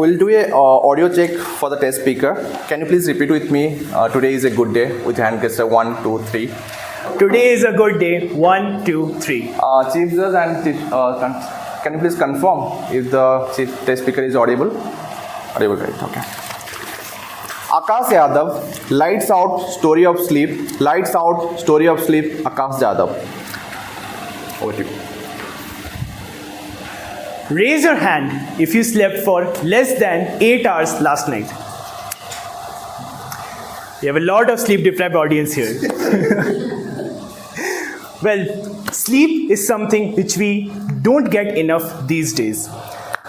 we'll do a audio check for the test speaker. Can you please repeat with me? Today is a good day with hand gesture 1, 2, 3. Today is a good day. 1, 2, 3. Chief Judge and can you please confirm if the chief test speaker is audible? Audible, right? Okay. Akash Yadav, lights out, story of sleep. Lights out, story of sleep. Akash Yadav. Over to you. Raise your hand if you slept for less than 8 hours last night. We have a lot of sleep deprived audience here. Well, sleep is something which we don't get enough these days.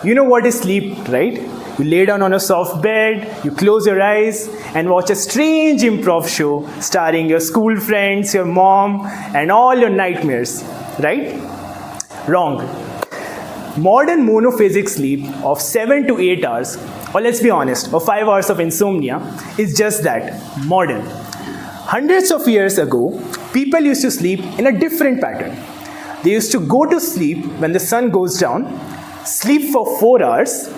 You know what is sleep, right? You lay down on a soft bed, you close your eyes and watch a strange improv show starring your school friends, your mom and all your nightmares, right? Wrong. Modern monophasic sleep of 7 to 8 hours, or let's be honest, or 5 hours of insomnia is just that, modern. Hundreds of years ago, people used to sleep in a different pattern. They used to go to sleep when the sun goes down, sleep for 4 hours,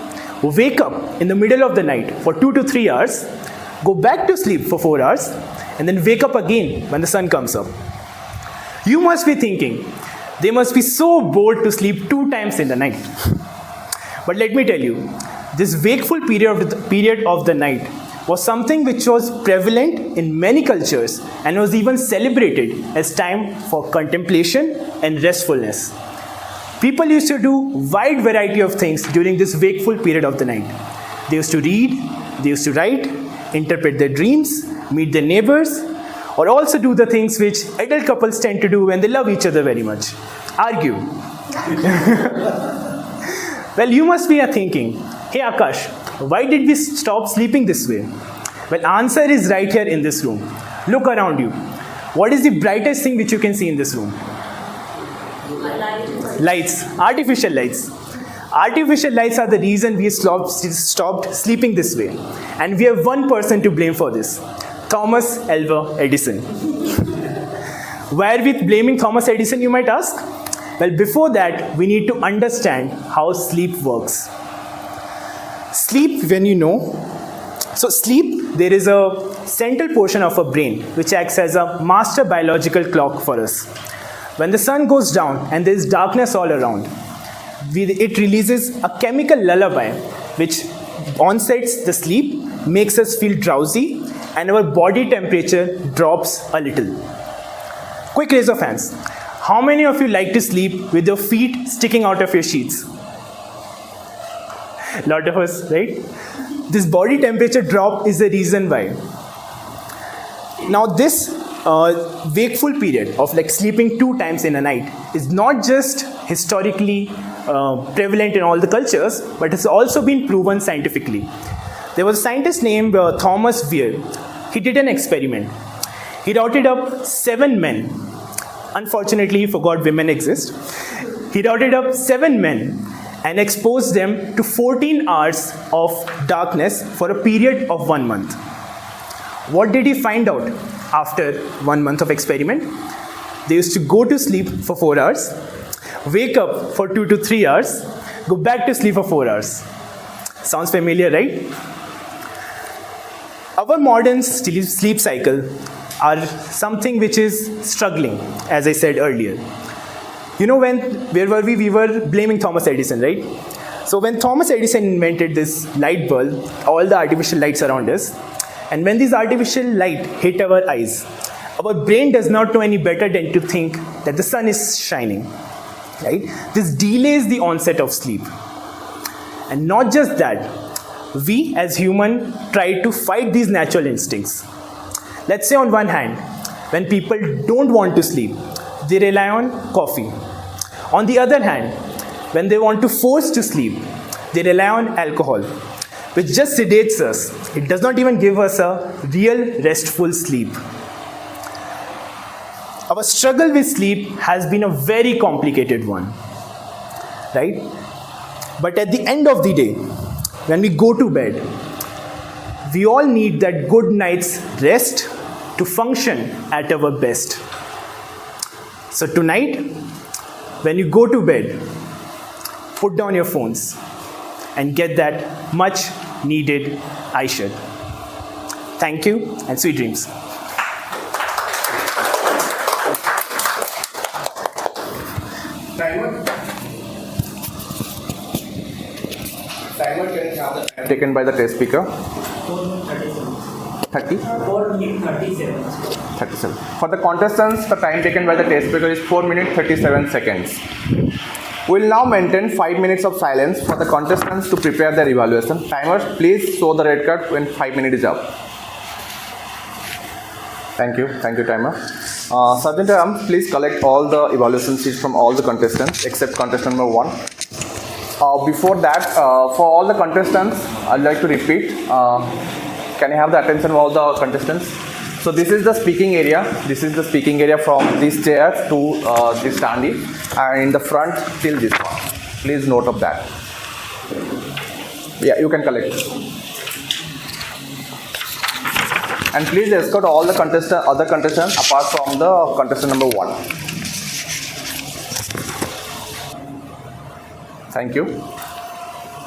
wake up in the middle of the night for 2 to 3 hours, go back to sleep for 4 hours, and then wake up again when the sun comes up. You must be thinking, they must be so bored to sleep 2 times in the night. But let me tell you, this wakeful period of the night was something which was prevalent in many cultures and was even celebrated as time for contemplation and restfulness. People used to do wide variety of things during this wakeful period of the night. They used to read, they used to write, interpret their dreams, meet their neighbors, or also do the things which adult couples tend to do when they love each other very much. Argue. Well, you must be thinking, hey Akash, why did we stop sleeping this way? Well, answer is right here in this room. Look around you. What is the brightest thing which you can see in this room? Lights. Artificial lights. Artificial lights are the reason we stopped sleeping this way. And we have one person to blame for this. Thomas Alva Edison. Why are we blaming Thomas Edison, you might ask? Well, before that, we need to understand how sleep works. Sleep, when you know, so sleep, there is a central portion of our brain which acts as a master biological clock for us. When the sun goes down and there is darkness all around, it releases a chemical lullaby which onsets the sleep, makes us feel drowsy, and our body temperature drops a little. Quick raise of hands. How many of you like to sleep with your feet sticking out of your sheets? A lot of us, right? This body temperature drop is the reason why. Now this wakeful period of like sleeping 2 times in a night is not just historically prevalent in all the cultures, but it's also been proven scientifically. There was a scientist named Thomas Weir. He did an experiment. He routed up 7 men. Unfortunately, he forgot women exist. He routed up 7 men and exposed them to 14 hours of darkness for a period of 1 month. What did he find out after 1 month of experiment? They used to go to sleep for 4 hours, wake up for 2 to 3 hours, go back to sleep for 4 hours. Sounds familiar, right? Our modern sleep cycle are something which is struggling, as I said earlier. You know, where were we? We were blaming Thomas Edison, right? So when Thomas Edison invented this light bulb, all the artificial lights around us, and when these artificial light hit our eyes, our brain does not know any better than to think that the sun is shining, right? This delays the onset of sleep. And not just that, we as humans try to fight these natural instincts. Let's say on one hand, when people don't want to sleep, they rely on coffee. On the other hand, when they want to force to sleep, they rely on alcohol, which just sedates us. It does not even give us a real restful sleep. Our struggle with sleep has been a very complicated one, right? But at the end of the day, when we go to bed, we all need that good night's rest to function at our best. So tonight, when you go to bed, put down your phones. and get that much needed eye shade. Thank you and sweet dreams. Timer can have the time taken by the test speaker. 30? 4 minutes 37. 37. For the contestants, the time taken by the test speaker is 4 minutes 37 seconds. We will now maintain 5 minutes of silence for the contestants to prepare their evaluation. Timers, please show the red card when 5 minutes is up. Thank you, timer. Sergeant Ram, please collect all the evaluation sheets from all the contestants except contestant number 1. Before that, for all the contestants, I'd like to repeat. Can you have the attention of all the contestants? So this is the speaking area. This is the speaking area from this chair to this standee, and in the front till this one. Please note of that. Yeah, you can collect. And please escort all the other contestants apart from the contestant number 1. Thank you.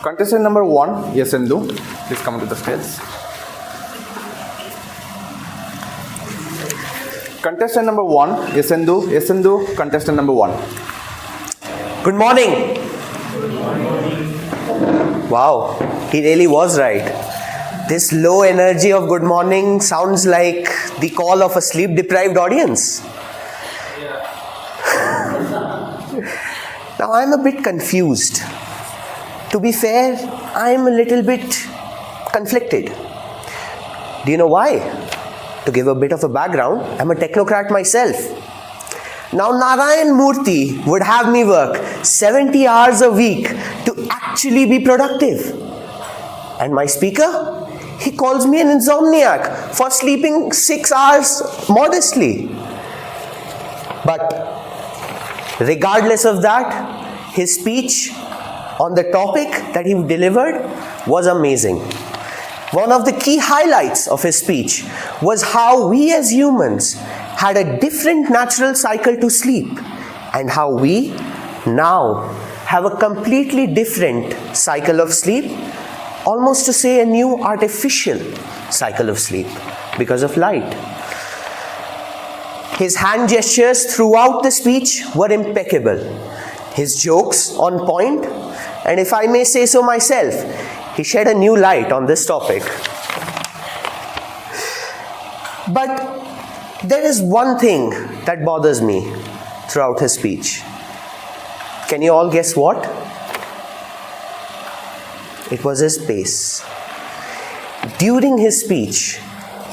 Contestant number 1, Yasendu, please come to the stage. Contestant number 1, Yasendu, contestant number 1. Good morning. Wow, he really was right. This low energy of good morning sounds like the call of a sleep deprived audience. Now I'm a bit confused. To be fair, I'm a little bit conflicted. Do you know why? To give a bit of a background, I'm a technocrat myself. Now Narayan Murthy would have me work 70 hours a week to actually be productive. And my speaker? He calls me an insomniac for sleeping 6 hours modestly. But regardless of that, his speech on the topic that he delivered was amazing. One of the key highlights of his speech was how we as humans had a different natural cycle to sleep, and how we now have a completely different cycle of sleep, almost to say a new artificial cycle of sleep because of light. His hand gestures throughout the speech were impeccable. His jokes on point, and if I may say so myself, he shed a new light on this topic. But there is one thing that bothers me throughout his speech. Can you all guess what? It was his pace. During his speech,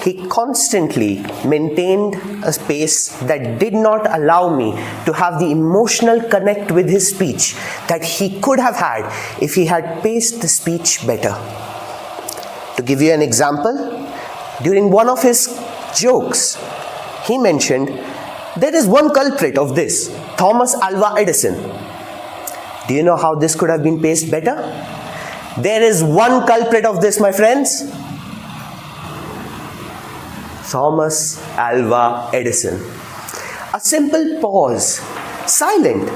he constantly maintained a pace that did not allow me to have the emotional connect with his speech that he could have had if he had paced the speech better. To give you an example, during one of his jokes, he mentioned, there is one culprit of this, Thomas Alva Edison. Do you know how this could have been paced better? There is one culprit of this, my friends. Thomas Alva Edison. A simple pause, silent,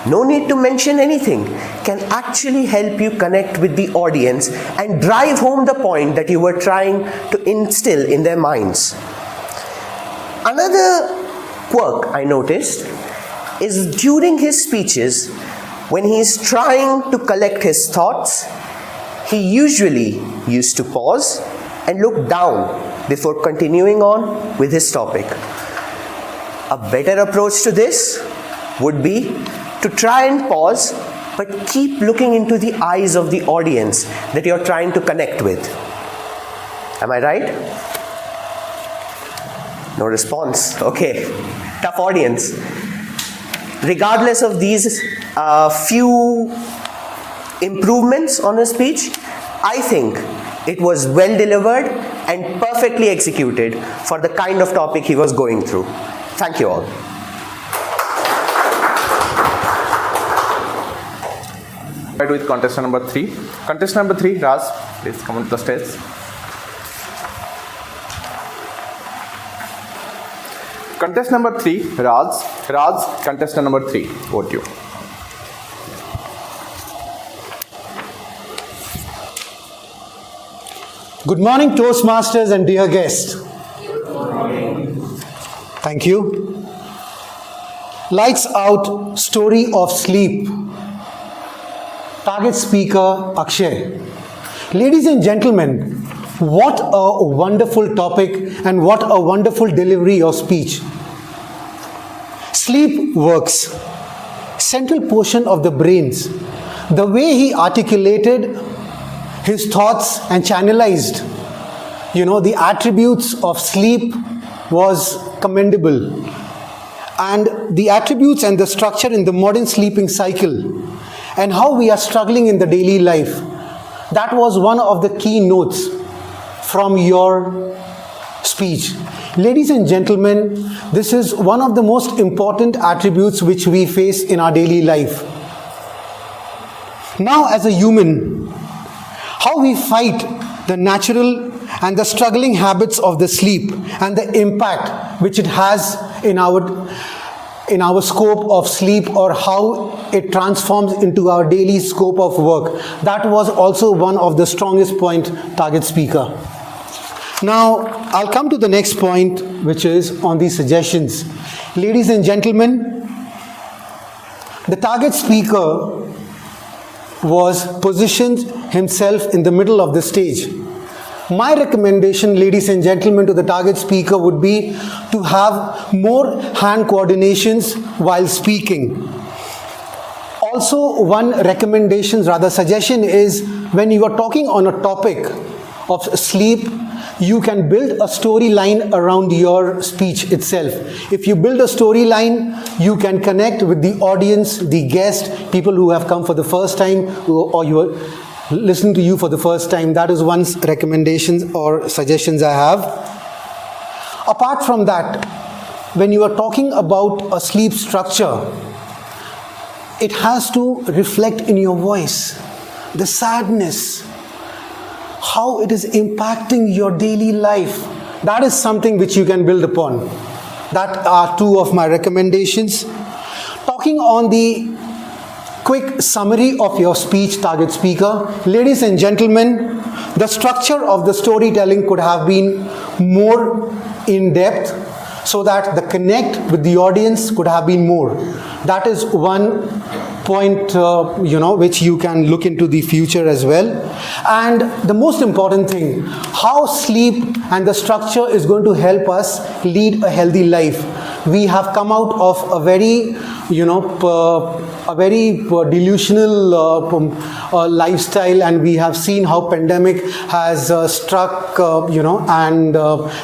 no need to mention anything, can actually help you connect with the audience and drive home the point that you were trying to instill in their minds. Another quirk I noticed is during his speeches, when he is trying to collect his thoughts, he usually used to pause and look down before continuing on with his topic. A better approach to this would be to try and pause, but keep looking into the eyes of the audience that you're trying to connect with. Am I right? No response. Okay, tough audience. Regardless of these few improvements on his speech, I think it was well delivered and perfectly executed for the kind of topic he was going through. Thank you all. Right with contestant number 3. Contestant number 3, Raj, please come on the stage. Contestant number 3, Raj, contestant number 3, vote you. Good morning, Toastmasters and dear guests. Thank you. Lights out, story of sleep. Target speaker, Akshay. Ladies and gentlemen, what a wonderful topic and what a wonderful delivery of speech. Sleep works. Central portion of the brains. The way he articulated his thoughts and channelized, the attributes of sleep was commendable. And the attributes and the structure in the modern sleeping cycle and how we are struggling in the daily life, that was one of the key notes from your speech. Ladies and gentlemen, this is one of the most important attributes which we face in our daily life. Now, as a human, how we fight the natural and the struggling habits of the sleep and the impact which it has in our scope of sleep, or how it transforms into our daily scope of work. That was also one of the strongest point, target speaker. Now, I'll come to the next point, which is on the suggestions. Ladies and gentlemen, the target speaker was positioned himself in the middle of the stage. My recommendation, ladies and gentlemen, to the target speaker would be to have more hand coordinations while speaking. Also, one recommendation, rather suggestion, is when you are talking on a topic of sleep, you can build a storyline around your speech itself. If you build a storyline, you can connect with the audience, the guest, people who have come for the first time, or you are listening to you for the first time. That is one recommendations or suggestions I have. Apart from that, when you are talking about a sleep structure, it has to reflect in your voice, the sadness, how it is impacting your daily life. That is something which you can build upon. That are two of my recommendations. Talking on the quick summary of your speech, target speaker. Ladies and gentlemen, the structure of the storytelling could have been more in depth so that the connect with the audience could have been more. That is one point, which you can look into the future as well. And the most important thing, how sleep and the structure is going to help us lead a healthy life. We have come out of a very, delusional lifestyle, and we have seen how pandemic has struck, and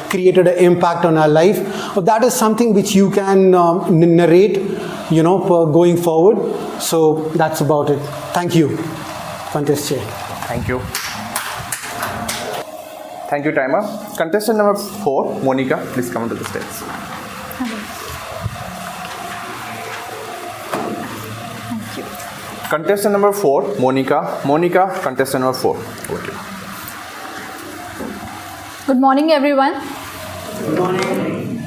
created an impact on our life. That is something which you can narrate, going forward. So that's about it. Thank you. Fantastic. Thank you. Thank you, timer. Contestant number 4, Monica, please come to the stage. Thank you. Contestant number 4, Monica. Monica, contestant number 4. Over to you. Good morning, everyone. Good morning.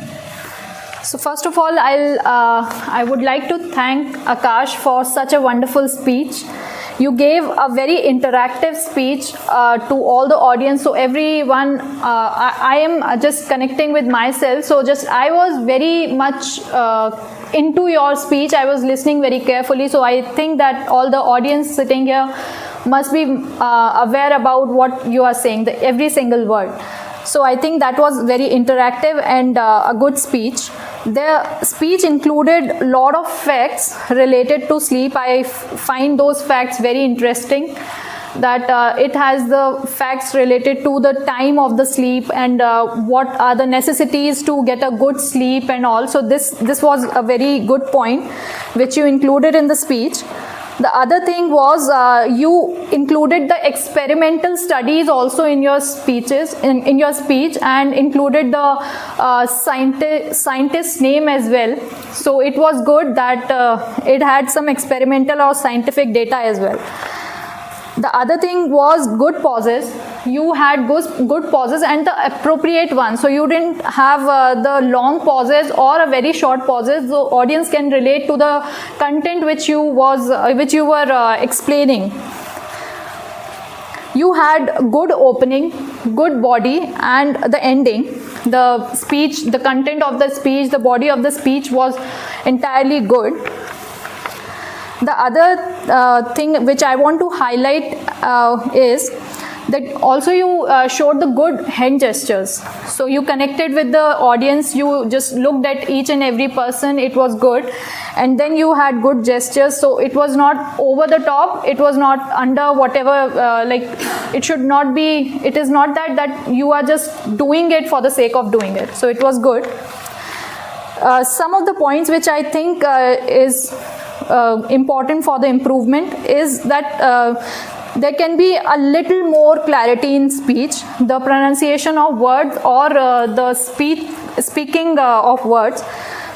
So first of all, I would like to thank Akash for such a wonderful speech. You gave a very interactive speech to all the audience. So everyone, I am just connecting with myself. So I was very much into your speech. I was listening very carefully. So I think that all the audience sitting here must be aware about what you are saying, every single word. So I think that was very interactive and a good speech. The speech included a lot of facts related to sleep. I find those facts very interesting. That it has the facts related to the time of the sleep and what are the necessities to get a good sleep and all. So this was a very good point which you included in the speech. The other thing was you included the experimental studies also in your speeches, in your speech, and included the scientist's name as well. So it was good that it had some experimental or scientific data as well. The other thing was good pauses. You had good pauses and the appropriate ones. So you didn't have the long pauses or a very short pauses. The audience can relate to the content which you were explaining. You had good opening, good body, and the ending, the speech, the content of the speech, the body of the speech was entirely good. The other thing which I want to highlight is that also you showed the good hand gestures. So you connected with the audience, you just looked at each and every person, it was good. And then you had good gestures, so it was not over the top, it was not under whatever, like it should not be, it is not that you are just doing it for the sake of doing it. So it was good. Some of the points which I think is important for the improvement is that there can be a little more clarity in speech, the pronunciation of words or the speaking of words.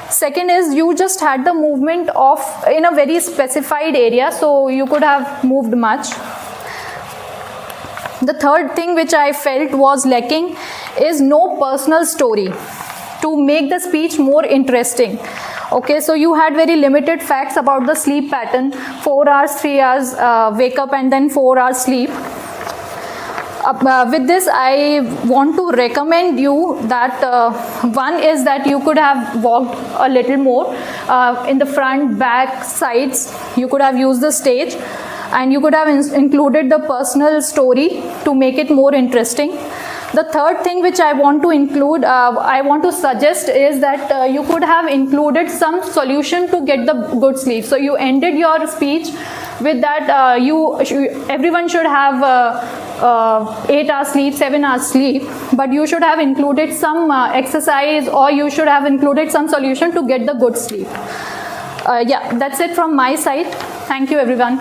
Second is you just had the movement of in a very specified area, so you could have moved much. The third thing which I felt was lacking is no personal story to make the speech more interesting. Okay, so you had very limited facts about the sleep pattern, 4 hours, 3 hours wake up and then 4 hours sleep. With this, I want to recommend you that one is that you could have walked a little more in the front, back, sides. You could have used the stage and you could have included the personal story to make it more interesting. The third thing which I want to include, I want to suggest is that you could have included some solution to get the good sleep. So you ended your speech with that everyone should have 8 hours sleep, 7 hours sleep, but you should have included some exercise or you should have included some solution to get the good sleep. Yeah, that's it from my side. Thank you everyone.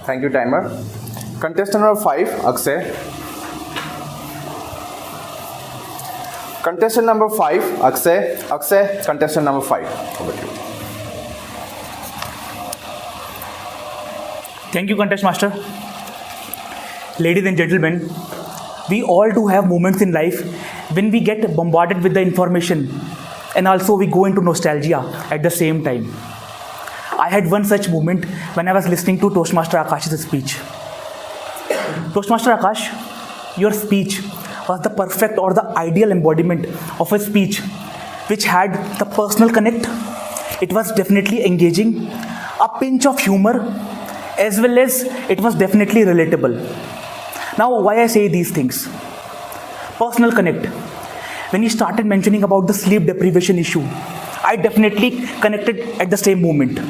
Thank you, timer. Contestant number 5, Akshay. Contestant number 5, Akshay. Akshay, contestant number 5. Over to you. Thank you, Contest Master. Ladies and gentlemen, we all do have moments in life when we get bombarded with the information and also we go into nostalgia at the same time. I had one such moment when I was listening to Toastmaster Akash's speech. Toastmaster Akash, your speech was the perfect or the ideal embodiment of a speech which had the personal connect. It was definitely engaging, a pinch of humor, as well as it was definitely relatable. Now, why I say these things? Personal connect. When you started mentioning about the sleep deprivation issue, I definitely connected at the same moment.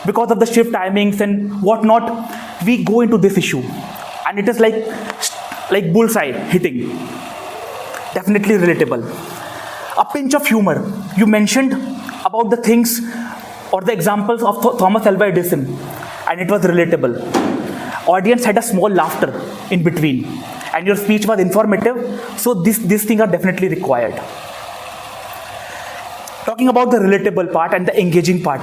Because of the shift timings and whatnot, we go into this issue. And it is like bullseye hitting. Definitely relatable. A pinch of humor. You mentioned about the things or the examples of Thomas Alva Edison, and it was relatable. Audience had a small laughter in between, and your speech was informative, so these things are definitely required. Talking about the relatable part and the engaging part,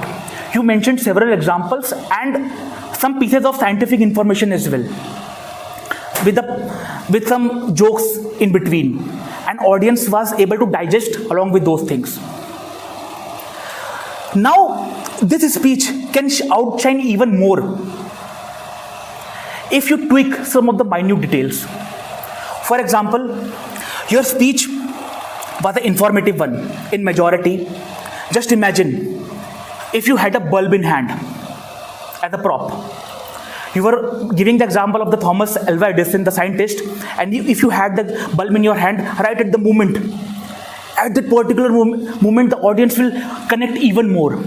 you mentioned several examples and some pieces of scientific information as well, with some jokes in between, and audience was able to digest along with those things. Now, this speech can outshine even more if you tweak some of the minute details. For example, your speech was an informative one in majority. Just imagine if you had a bulb in hand as a prop. You were giving the example of the Thomas Alva Edison, the scientist, and if you had the bulb in your hand right at the moment, at that particular moment, the audience will connect even more.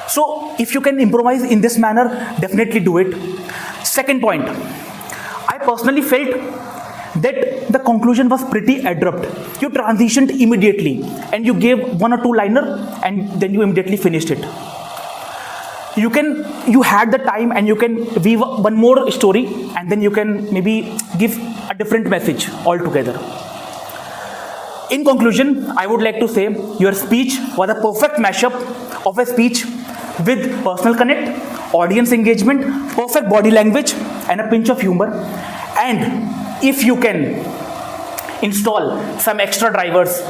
So, if you can improvise in this manner, definitely do it. Second point, I personally felt that the conclusion was pretty abrupt. You transitioned immediately and you gave one or two liner and then you immediately finished it. You had the time and you can weave one more story and then you can maybe give a different message altogether. In conclusion, I would like to say your speech was a perfect mashup of a speech with personal connect, audience engagement, perfect body language, and a pinch of humor. And if you can install some extra drivers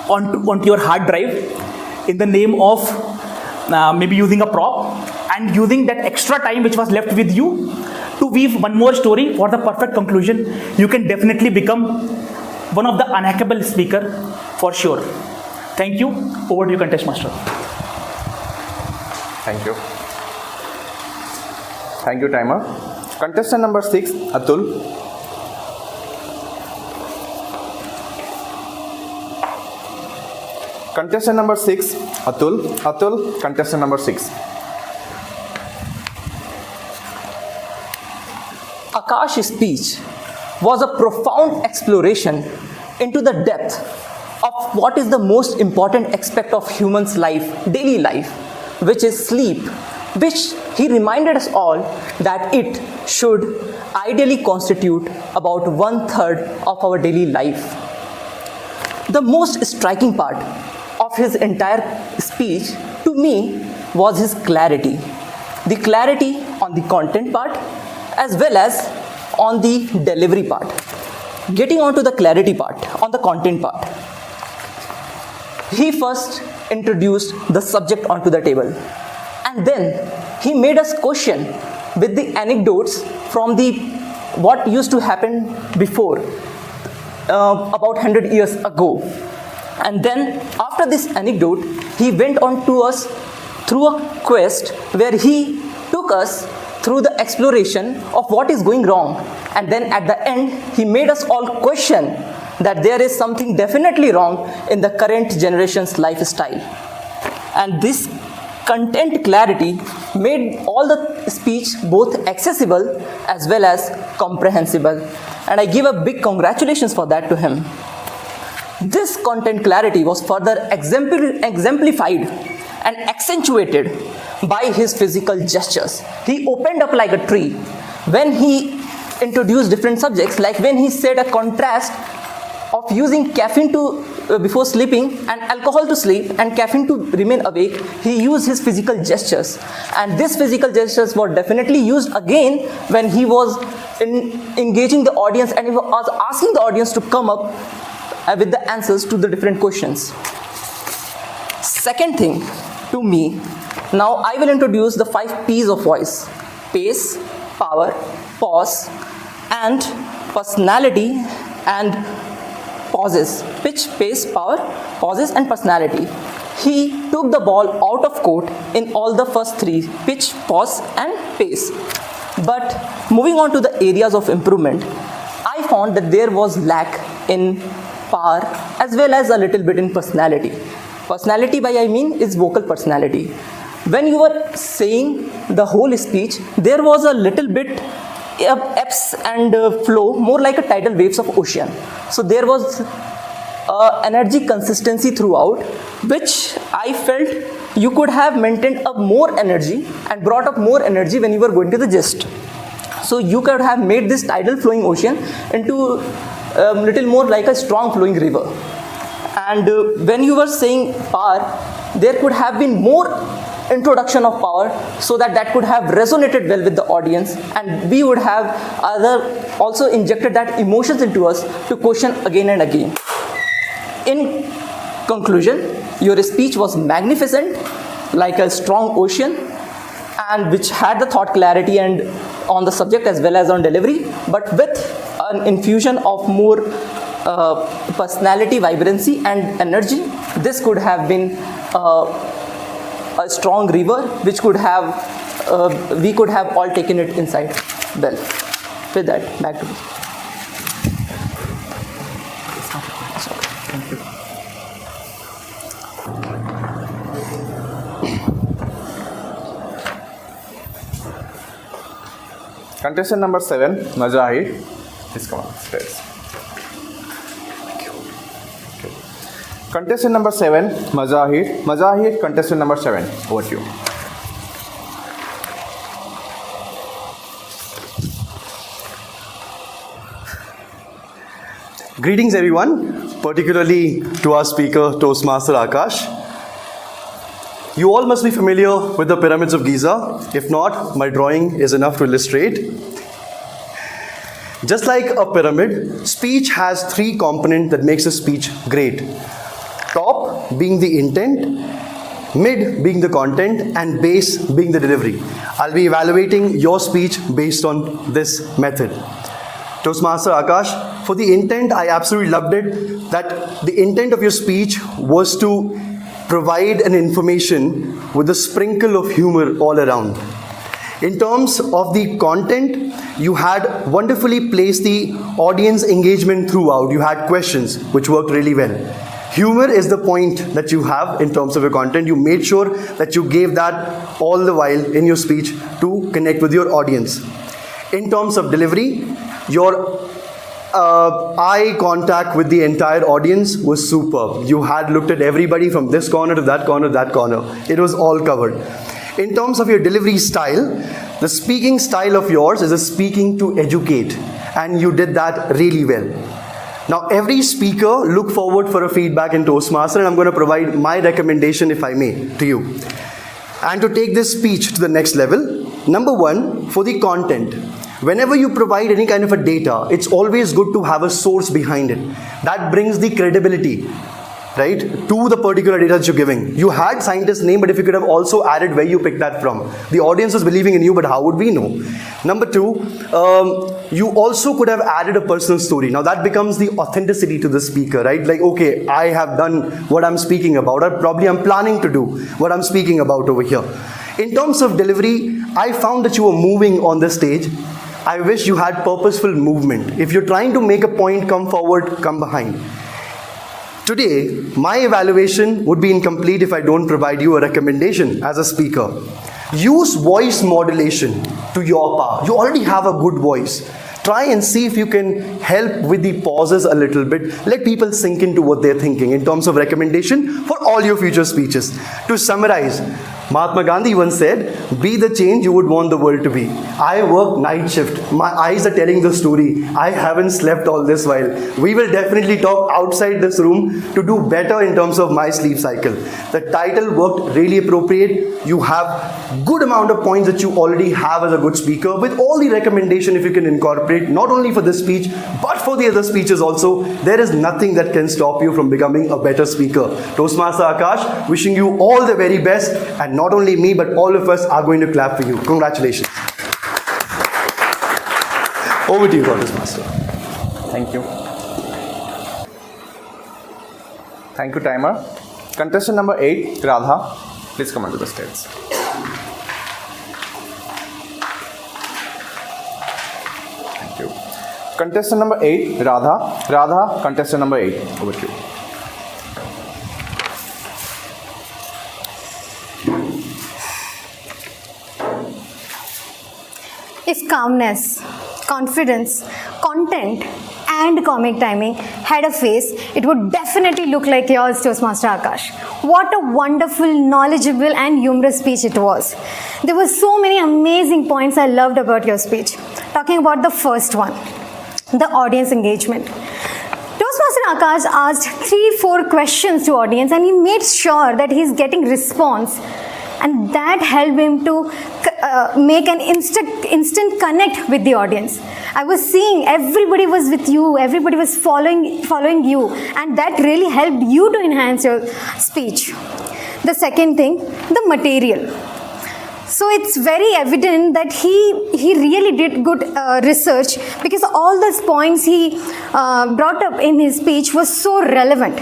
onto your hard drive in the name of maybe using a prop, and using that extra time which was left with you to weave one more story for the perfect conclusion, you can definitely become one of the unhackable speaker for sure. Thank you. Over to you, contest master. Thank you. Thank you, timer. Contestant number 6, Atul. Contestant number 6, Atul. Atul, contestant number 6. Akash's speech was a profound exploration into the depth of what is the most important aspect of human's life, daily life, which is sleep, which he reminded us all that it should ideally constitute about 1/3 of our daily life. The most striking part of his entire speech to me was his clarity. The clarity on the content part as well as on the delivery part. Getting on to the clarity part, on the content part. He first introduced the subject onto the table, and then he made us question with the anecdotes from the what used to happen before, about 100 years ago. And then after this anecdote, he went on to us through a quest where he took us through the exploration of what is going wrong, and then at the end he made us all question that there is something definitely wrong in the current generation's lifestyle. And this content clarity made all the speech both accessible as well as comprehensible, and I give a big congratulations for that to him. This content clarity was further exemplified and accentuated by his physical gestures. He opened up like a tree when he introduced different subjects, like when he said a contrast of using caffeine to before sleeping and alcohol to sleep and caffeine to remain awake. He used his physical gestures, and these physical gestures were definitely used again when he was engaging the audience and he was asking the audience to come up with the answers to the different questions. Second thing to me, now I will introduce the 5 P's of voice: pace, power, pause, and personality, and pauses. Pitch, pace, power, pauses, and personality. He took the ball out of court in all the first 3: pitch, pause, and pace. But moving on to the areas of improvement, I found that there was lack in power as well as a little bit in personality. Personality by I mean is vocal personality. When you were saying the whole speech, there was a little bit ebbs and flow, more like a tidal waves of ocean. So there was energy consistency throughout, which I felt you could have maintained up more energy and brought up more energy when you were going to the gist. So you could have made this tidal flowing ocean into a little more like a strong flowing river. And when you were saying power, there could have been more introduction of power so that could have resonated well with the audience, and we would have also injected that emotions into us to question again and again. In conclusion, your speech was magnificent, like a strong ocean, and which had the thought clarity and on the subject as well as on delivery, but with an infusion of more personality, vibrancy, and energy. This could have been a strong river, which could have we could have all taken it inside. Well, with that, back to you. Contestant number 7, Majahid. Please come on stairs. Okay. Contestant number 7, Majahid. Majahid, contestant number 7. Over to you. Greetings everyone, particularly to our speaker, Toastmaster Akash. You all must be familiar with the pyramids of Giza. If not, my drawing is enough to illustrate. Just like a pyramid, speech has 3 components that makes a speech great. Top being the intent, mid being the content, and base being the delivery. I'll be evaluating your speech based on this method. Toastmaster Akash, for the intent, I absolutely loved it, that the intent of your speech was to provide an information with a sprinkle of humor all around. In terms of the content, you had wonderfully placed the audience engagement throughout. You had questions, which worked really well. Humor is the point that you have in terms of your content. You made sure that you gave that all the while in your speech to connect with your audience. In terms of delivery, your eye contact with the entire audience was superb. You had looked at everybody from this corner to that corner, that corner. It was all covered. In terms of your delivery style, the speaking style of yours is a speaking to educate, and you did that really well. Now, every speaker look forward for a feedback in Toastmaster, and I'm going to provide my recommendation, if I may, to you. And to take this speech to the next level, number one, for the content. Whenever you provide any kind of a data, it's always good to have a source behind it. That brings the credibility, right, to the particular data that you're giving. You had scientist's name, but if you could have also added where you picked that from. The audience was believing in you, but how would we know? Number two, you also could have added a personal story. Now that becomes the authenticity to the speaker, right? Like, okay, I have done what I'm speaking about, or probably I'm planning to do what I'm speaking about over here. In terms of delivery, I found that you were moving on the stage. I wish you had purposeful movement. If you're trying to make a point, come forward, come behind. Today, my evaluation would be incomplete if I don't provide you a recommendation as a speaker. Use voice modulation to your power. You already have a good voice. Try and see if you can help with the pauses a little bit. Let people sink into what they're thinking in terms of recommendation for all your future speeches. To summarize, Mahatma Gandhi once said, be the change you would want the world to be. I work night shift. My eyes are telling the story. I haven't slept all this while. We will definitely talk outside this room to do better in terms of my sleep cycle. The title worked really appropriate. You have good amount of points that you already have as a good speaker, with all the recommendation if you can incorporate, not only for this speech, but for the other speeches also. There is nothing that can stop you from becoming a better speaker. Toastmaster Akash, wishing you all the very best, and not only me, but all of us are going to clap for you. Congratulations. Over to you, Toastmaster. Thank you. Thank you, timer. Contestant number 8, Radha, please come onto the stage. Thank you. Contestant number 8, Radha. Radha, contestant number 8, over to you. If calmness, confidence, content, and comic timing had a face, it would definitely look like yours, Toastmaster Akash. What a wonderful, knowledgeable, and humorous speech it was. There were so many amazing points I loved about your speech. Talking about the first one, the audience engagement. Toastmaster Akash asked 3-4 questions to audience, and he made sure that he's getting response, and that helped him to make an instant connect with the audience. I was seeing everybody was with you, everybody was following you, and that really helped you to enhance your speech. The second thing, the material. So it's very evident that he really did good research, because all those points he brought up in his speech was so relevant.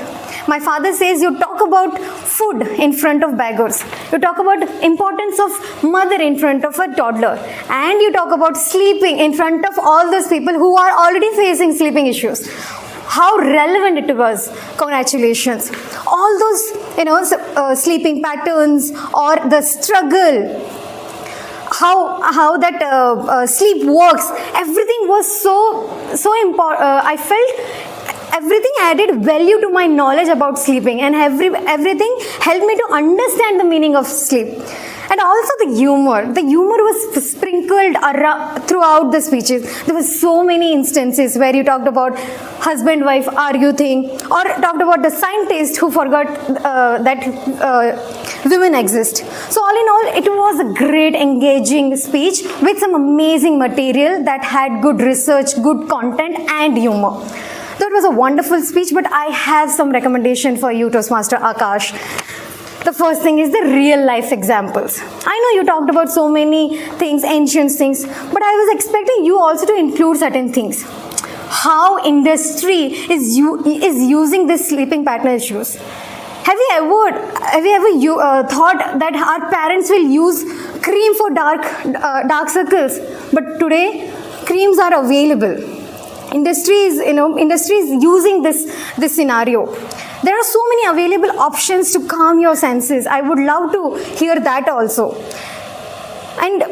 My father says you talk about food in front of beggars, you talk about importance of mother in front of a toddler, and you talk about sleeping in front of all those people who are already facing sleeping issues. How relevant it was. Congratulations. All those sleeping patterns or the struggle, how that sleep works, everything was so important. I felt everything added value to my knowledge about sleeping, and everything helped me to understand the meaning of sleep. And also the humor was sprinkled throughout the speeches. There were so many instances where you talked about husband-wife argue thing, or talked about the scientist who forgot that women exist. So all in all, it was a great engaging speech with some amazing material that had good research, good content, and humor. That was a wonderful speech, but I have some recommendation for you, Toastmaster Akash. The first thing is the real life examples. I know you talked about so many things, ancient things, but I was expecting you also to include certain things. How industry is using this sleeping pattern issues. Have you ever thought that our parents will use cream for dark circles? But today, creams are available. Industry is using this scenario. There are so many available options to calm your senses. I would love to hear that also. And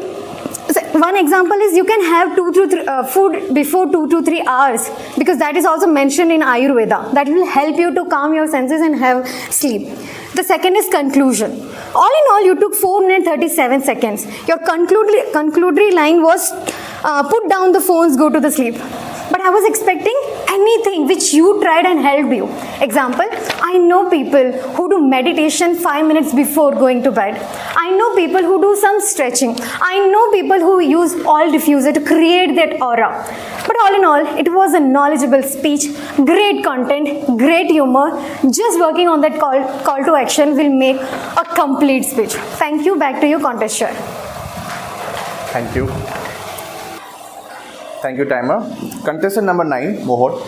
one example is you can have food before 2 to 3 hours, because that is also mentioned in Ayurveda. That will help you to calm your senses and have sleep. The second is conclusion. All in all, you took 4 minutes 37 seconds. Your conclusory line was put down the phones, go to the sleep. But I was expecting anything which you tried and helped you. Example, I know people who do meditation 5 minutes before going to bed. I know people who do some stretching. I know people who use oil diffuser to create that aura. But all in all, it was a knowledgeable speech, great content, great humor. Just working on that call to action will make a complete speech. Thank you. Back to you, contest chair. Thank you. Thank you, timer. Contestant number 9, Mohan.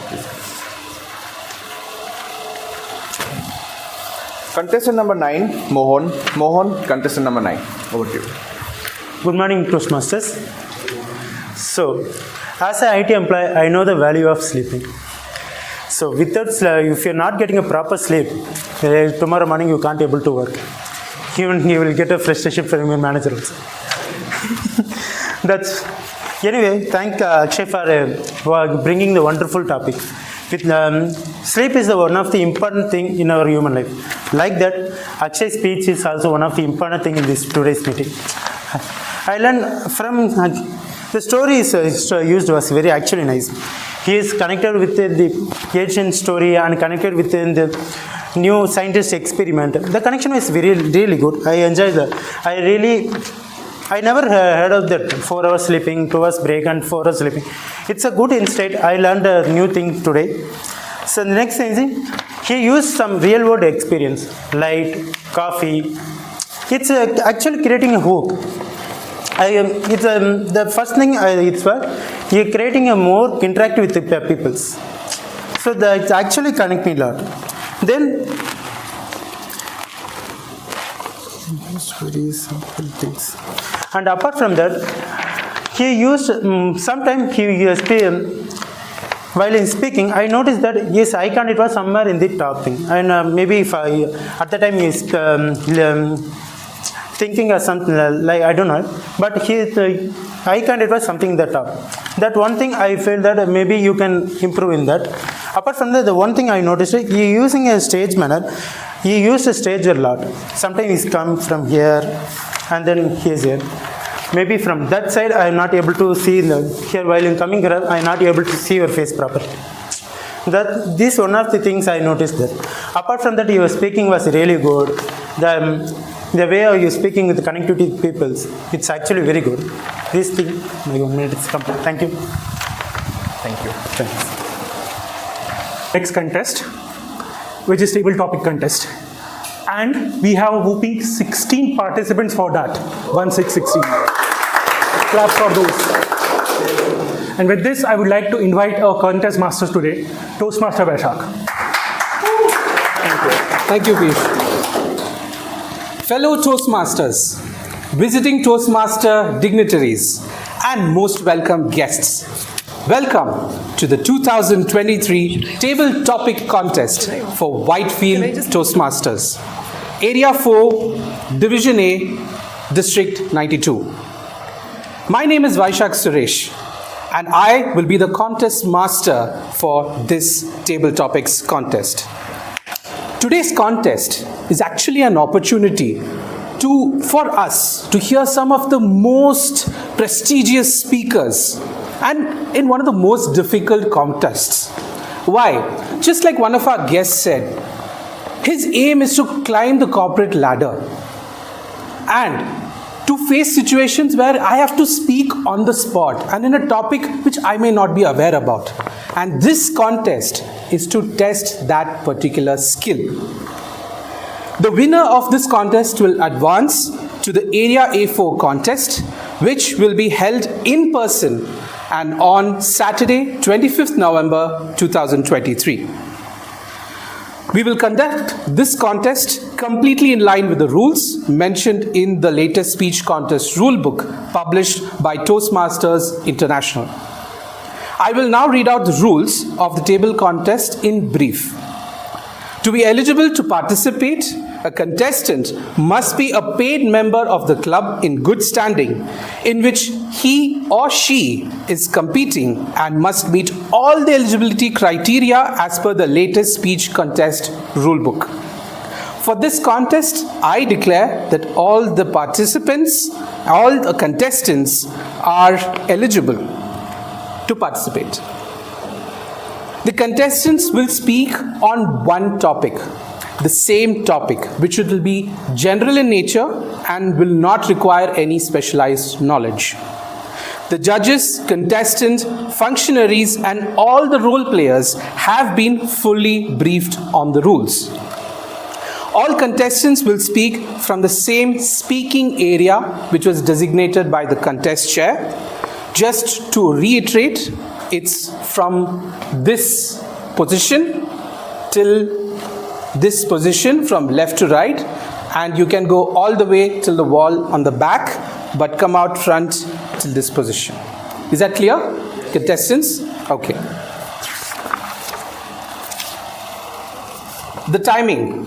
Contestant number 9, Mohan. Mohan, contestant number 9. Over to you. Good morning, Toastmasters. So, as an IT employee, I know the value of sleeping. So, if you're not getting a proper sleep, tomorrow morning you can't able to work. Even you will get a frustration from your manager also. Anyway, thank Akshay for bringing the wonderful topic. Sleep is one of the important thing in our human life. Like that, Akshay's speech is also one of the important thing in this today's meeting. I learned from the story used was very actually nice. He is connected with the ancient story and connected with the new scientist experiment. The connection was really good. I enjoyed that. I never heard of that 4 hours sleeping, 2 hours break and 4 hours sleeping. It's a good insight. I learned a new thing today. So the next thing is he used some real world experience, light, coffee. It's actually creating a hook. The first thing it's he creating a more interactive with the peoples. So that actually connect me a lot. Then very simple things. And apart from that, he used sometimes while in speaking, I noticed that his icon it was somewhere in the top thing, and maybe if at the time he is thinking of something like I don't know, but his icon it was something in the top. That one thing I felt that maybe you can improve in that. Apart from that, the one thing I noticed he using a stage manner. He used a stage a lot. Sometimes he comes from here and then he is here. Maybe from that side I am not able to see here while in coming here I am not able to see your face properly. This one of the things I noticed there. Apart from that, your speaking was really good. The way you speaking with the connectivity with people, it's actually very good. This thing, my 1 minute is complete. Thank you. Thank you. Thanks. Next contest, which is table topic contest. And we have a whooping 16 participants for that. 16. Claps for those. And with this, I would like to invite our contest masters today, Toastmaster Vaishak. Thank you, Piyush. Fellow Toastmasters, visiting Toastmaster dignitaries, and most welcome guests. Welcome to the 2023 Table Topic Contest for Whitefield Toastmasters, Area 4, Division A, District 92. My name is Vaishak Suresh, and I will be the contest master for this Table Topics contest. Today's contest is actually an opportunity for us to hear some of the most prestigious speakers and in one of the most difficult contests. Why? Just like one of our guests said, his aim is to climb the corporate ladder and to face situations where I have to speak on the spot and in a topic which I may not be aware about. And this contest is to test that particular skill. The winner of this contest will advance to the Area A4 contest, which will be held in person and on Saturday, 25th November 2023. We will conduct this contest completely in line with the rules mentioned in the latest speech contest rulebook published by Toastmasters International. I will now read out the rules of the table contest in brief. To be eligible to participate, a contestant must be a paid member of the club in good standing, in which he or she is competing, and must meet all the eligibility criteria as per the latest speech contest rulebook. For this contest, I declare that all the contestants are eligible to participate. The contestants will speak on one topic, the same topic, which will be general in nature and will not require any specialized knowledge. The judges, contestants, functionaries, and all the role players have been fully briefed on the rules. All contestants will speak from the same speaking area which was designated by the contest chair. Just to reiterate, it's from this position till this position, from left to right, and you can go all the way till the wall on the back, but come out front till this position. Is that clear, contestants? Okay. The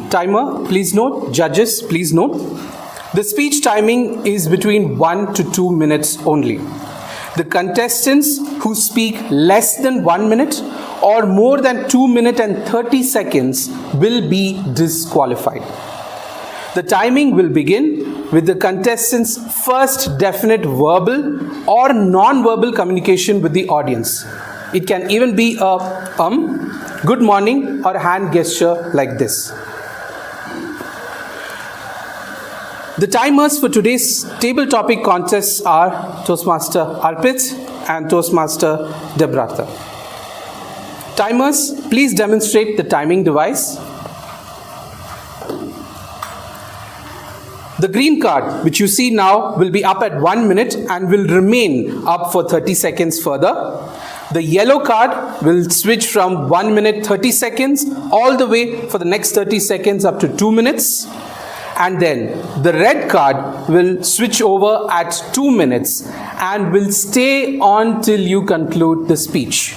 timer, please note. Judges, please note. The speech timing is between 1 to 2 minutes only. The contestants who speak less than 1 minute or more than 2 minutes and 30 seconds will be disqualified. The timing will begin with the contestants' first definite verbal or non-verbal communication with the audience. It can even be a good morning or a hand gesture like this. The timers for today's table topic contests are Toastmaster Arpit and Toastmaster Debrata. Timers, please demonstrate the timing device. The green card, which you see now, will be up at 1 minute and will remain up for 30 seconds further. The yellow card will switch from 1 minute 30 seconds all the way for the next 30 seconds up to 2 minutes. And then the red card will switch over at 2 minutes and will stay on till you conclude the speech.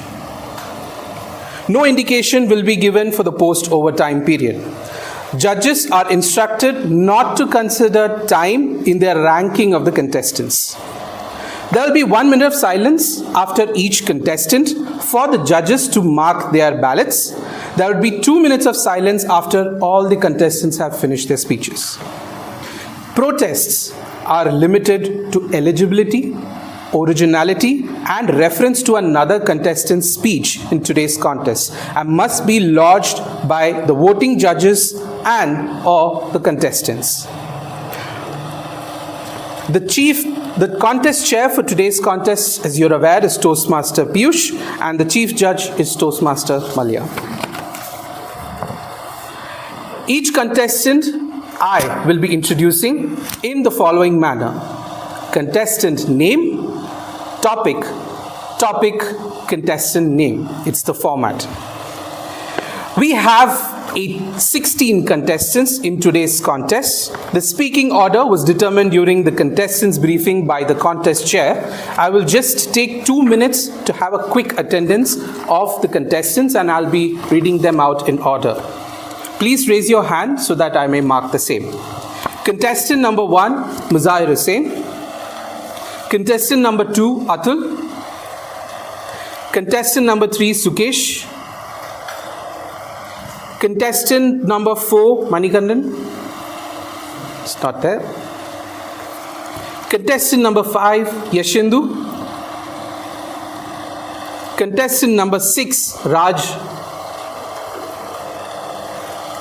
No indication will be given for the post-overtime period. Judges are instructed not to consider time in their ranking of the contestants. There will be 1 minute of silence after each contestant for the judges to mark their ballots. There will be 2 minutes of silence after all the contestants have finished their speeches. Protests are limited to eligibility, originality, and reference to another contestant's speech in today's contest and must be lodged by the voting judges and/or the contestants. The contest chair for today's contest, as you're aware, is Toastmaster Piyush, and the chief judge is Toastmaster Malia. Each contestant I will be introducing in the following manner: contestant name, topic, contestant name. It's the format. We have 16 contestants in today's contest. The speaking order was determined during the contestants' briefing by the contest chair. I will just take 2 minutes to have a quick attendance of the contestants, and I'll be reading them out in order. Please raise your hand so that I may mark the same. Contestant number 1, Muzahir Hussain. Contestant number 2, Atul. Contestant number 3, Sukesh. Contestant number 4, Manikandan. It's not there. Contestant number 5, Yashindu. Contestant number 6, Raj.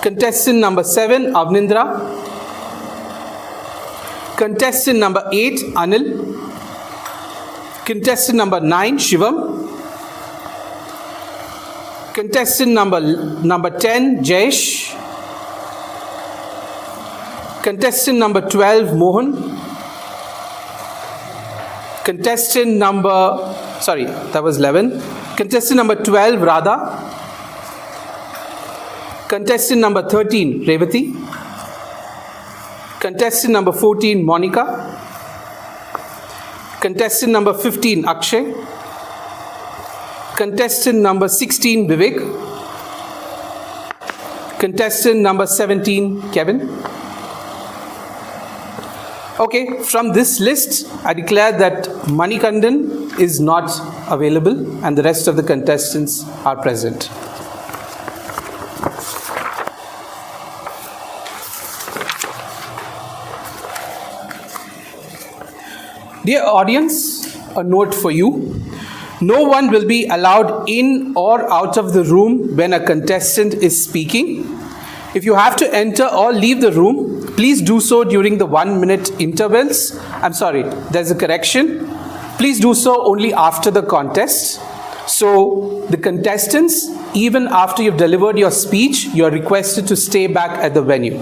Contestant number 7, Avnindra. Contestant number 8, Anil. Contestant number 9, Shivam. Contestant number 10, Jayesh. Contestant number 12, Mohan. Contestant number, sorry, that was 11. Contestant number 12, Radha. Contestant number 13, Revati. Contestant number 14, Monica. Contestant number 15, Akshay. Contestant number 16, Vivek. Contestant number 17, Kevin. Okay, from this list, I declare that Manikandan is not available and the rest of the contestants are present. Dear audience, a note for you. No one will be allowed in or out of the room when a contestant is speaking. If you have to enter or leave the room, please do so during the 1 minute intervals. I'm sorry, there's a correction. Please do so only after the contest. So the contestants, even after you've delivered your speech, you're requested to stay back at the venue.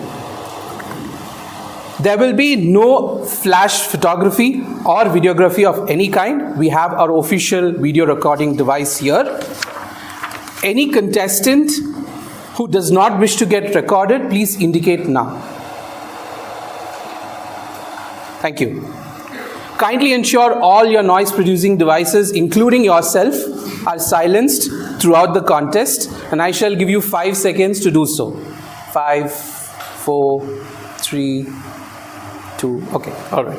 There will be no flash photography or videography of any kind. We have our official video recording device here. Any contestant who does not wish to get recorded, please indicate now. Thank you. Kindly ensure all your noise producing devices, including yourself, are silenced throughout the contest, and I shall give you 5 seconds to do so. 5, 4, 3, 2, okay, all right.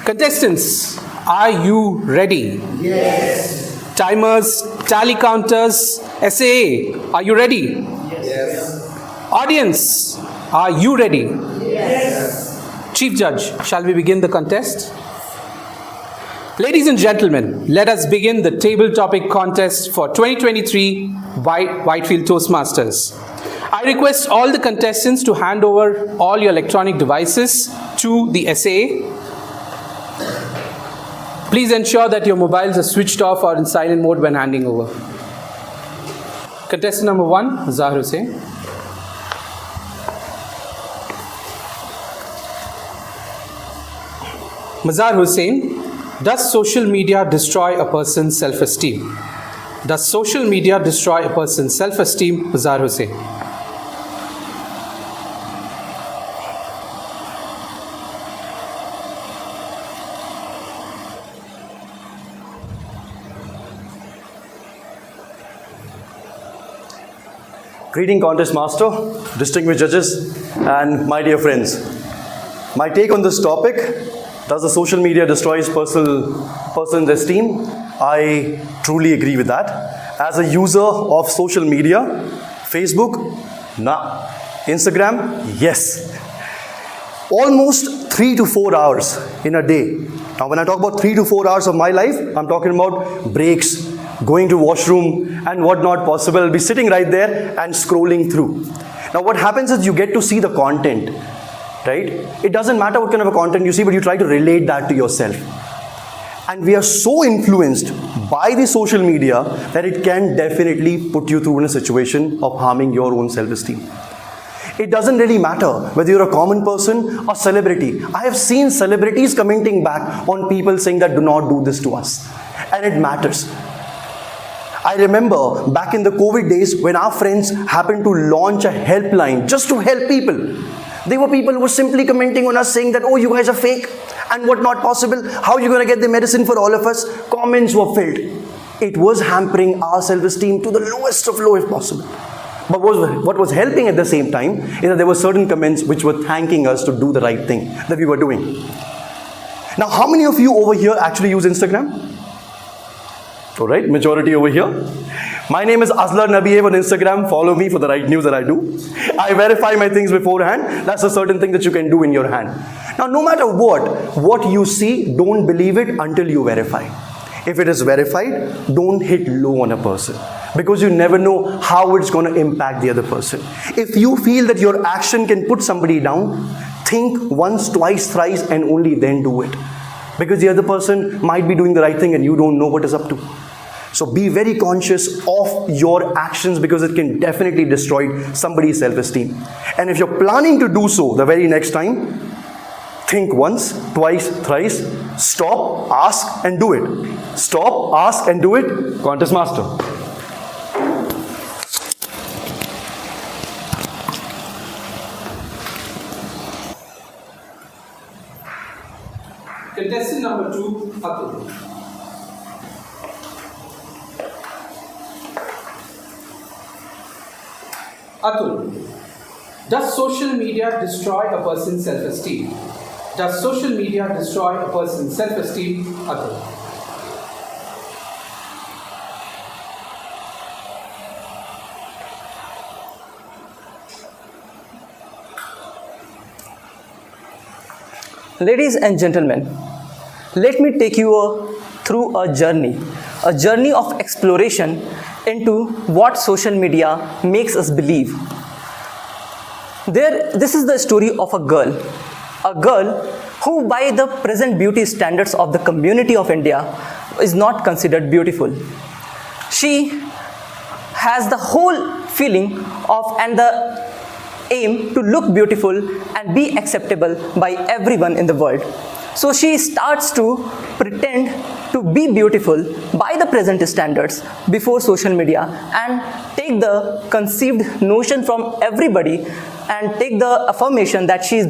Contestants, are you ready? Yes. Timers, tally counters, SAA, are you ready? Yes. Audience, are you ready? Yes. Chief Judge, shall we begin the contest? Ladies and gentlemen, let us begin the table topic contest for 2023 Whitefield Toastmasters. I request all the contestants to hand over all your electronic devices to the SAA. Please ensure that your mobiles are switched off or in silent mode when handing over. Contestant number 1, Zahir Hussain. Mazhar Hussain, does social media destroy a person's self-esteem? Does social media destroy a person's self-esteem? Mazhar Hussain. Greeting contest master, distinguished judges, and my dear friends. My take on this topic, does the social media destroy person's esteem? I truly agree with that. As a user of social media, Facebook, nah. Instagram, yes. Almost 3 to 4 hours in a day. Now when I talk about 3 to 4 hours of my life, I'm talking about breaks, going to washroom and whatnot possible. I'll be sitting right there and scrolling through. Now what happens is you get to see the content, right? It doesn't matter what kind of a content you see, but you try to relate that to yourself. And we are so influenced by the social media that it can definitely put you through in a situation of harming your own self-esteem. It doesn't really matter whether you're a common person or celebrity. I have seen celebrities commenting back on people saying that do not do this to us. And it matters. I remember back in the COVID days when our friends happened to launch a helpline just to help people. There were people who were simply commenting on us saying that, oh, you guys are fake and what not possible. How are you going to get the medicine for all of us? Comments were filled. It was hampering our self-esteem to the lowest of low if possible. But what was helping at the same time is that there were certain comments which were thanking us to do the right thing that we were doing. Now, how many of you over here actually use Instagram? All right, majority over here. My name is Aslar Nabiev on Instagram. Follow me for the right news that I do. I verify my things beforehand. That's a certain thing that you can do in your hand. Now, no matter what you see, don't believe it until you verify. If it is verified, don't hit low on a person, because you never know how it's going to impact the other person. If you feel that your action can put somebody down, think once, twice, thrice, and only then do it. Because the other person might be doing the right thing and you don't know what is up to. So be very conscious of your actions because it can definitely destroy somebody's self-esteem. And if you're planning to do so the very next time, think once, twice, thrice, stop, ask and do it. Stop, ask and do it. Contest master. Contestant number 2, Atul. Atul, does social media destroy a person's self-esteem? Does social media destroy a person's self-esteem? Atul. Ladies and gentlemen, let me take you through a journey of exploration into what social media makes us believe. This is the story of a girl who by the present beauty standards of the community of India is not considered beautiful. She has the whole feeling of and the aim to look beautiful and be acceptable by everyone in the world. So she starts to pretend to be beautiful by the present standards before social media and take the conceived notion from everybody and take the affirmation that she is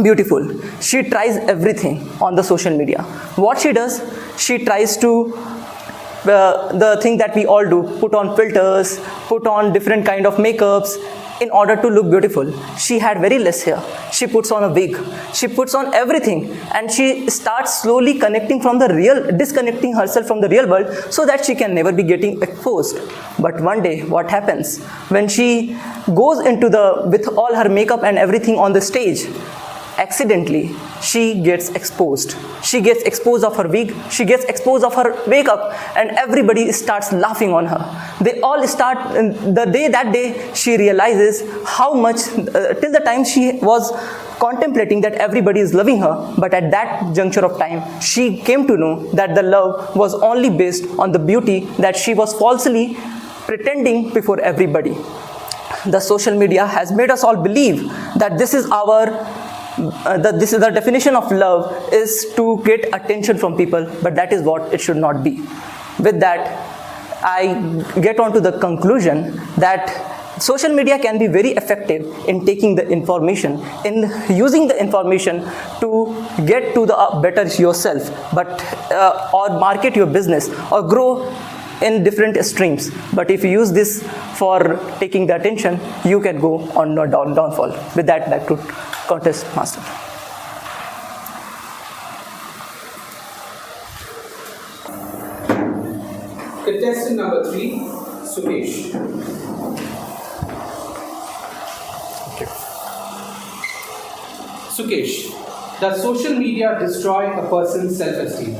beautiful. She tries everything on the social media. What she does, she tries to the thing that we all do, put on filters, put on different kind of makeups in order to look beautiful. She had very less hair. She puts on a wig. She puts on everything and she starts slowly disconnecting herself from the real world so that she can never be getting exposed. But one day, what happens? When she goes into with all her makeup and everything on the stage, accidentally, she gets exposed. She gets exposed of her wig, she gets exposed of her makeup, and everybody starts laughing on her. They all start, that day, she realizes how much, till the time she was contemplating that everybody is loving her, but at that juncture of time, she came to know that the love was only based on the beauty that she was falsely pretending before everybody. The social media has made us all believe that this is the definition of love is to get attention from people, but that is what it should not be. With that, I get on to the conclusion that social media can be very effective in taking the information, in using the information to get to the better yourself, but or market your business or grow in different streams. But if you use this for taking the attention, you can go on a downfall. With that, back to contest master. Contestant number 3, Sukesh. Sukesh, does social media destroy a person's self-esteem?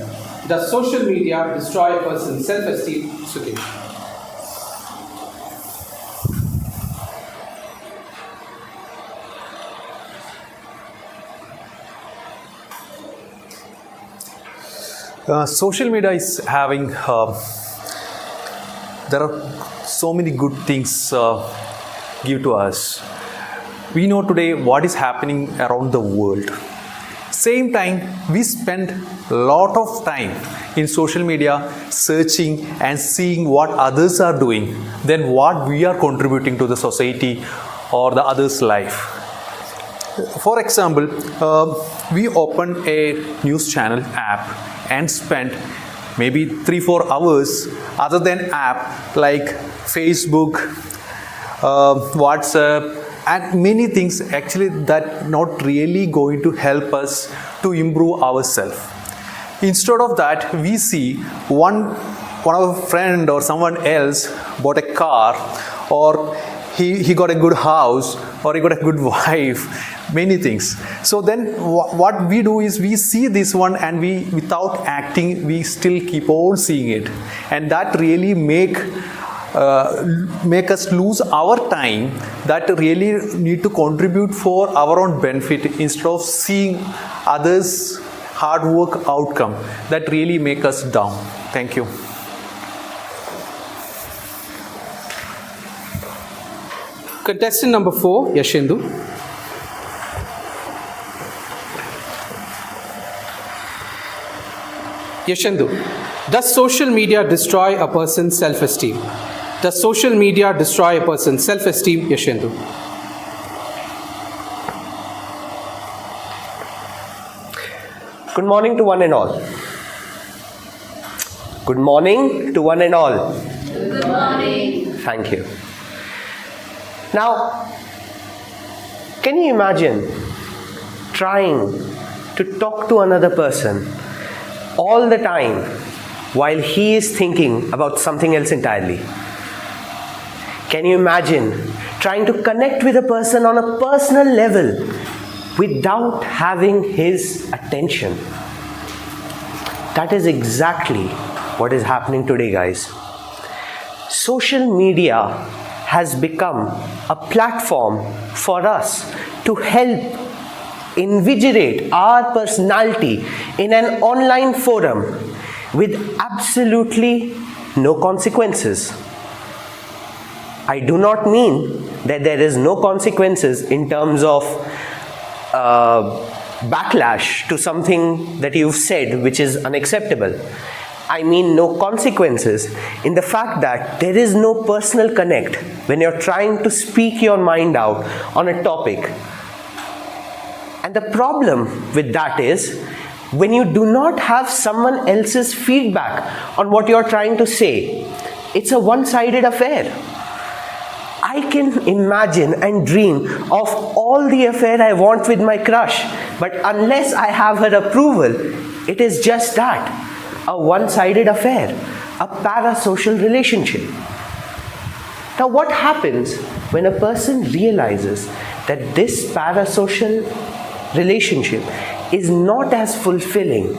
Does social media destroy a person's self-esteem? Sukesh. Social media is having, there are so many good things give to us. We know today what is happening around the world. Same time, we spend a lot of time in social media searching and seeing what others are doing than what we are contributing to the society or the other's life. For example, we open a news channel app and spend maybe 3-4 hours other than app like Facebook, WhatsApp, and many things actually that not really going to help us to improve ourselves. Instead of that, we see one of our friend or someone else bought a car, or he got a good house, or he got a good wife, many things. So then what we do is we see this one and we, without acting, we still keep on seeing it, and that really make us lose our time that really need to contribute for our own benefit instead of seeing others' hard work outcome that really make us down. Thank you. Contestant number 4, Yashendu. Yashendu, does social media destroy a person's self-esteem? Does social media destroy a person's self-esteem, Yashendu? Good morning to one and all. Good morning to one and all. Good morning. Thank you. Now, can you imagine trying to talk to another person all the time while he is thinking about something else entirely? Can you imagine trying to connect with a person on a personal level without having his attention? That is exactly what is happening today, guys. Social media has become a platform for us to help invigorate our personality in an online forum with absolutely no consequences. I do not mean that there is no consequences in terms of backlash to something that you've said which is unacceptable. I mean no consequences in the fact that there is no personal connect when you're trying to speak your mind out on a topic. And the problem with that is when you do not have someone else's feedback on what you're trying to say, it's a one-sided affair. I can imagine and dream of all the affair I want with my crush, but unless I have her approval, it is just that, a one-sided affair, a parasocial relationship. Now what happens when a person realizes that this parasocial relationship is not as fulfilling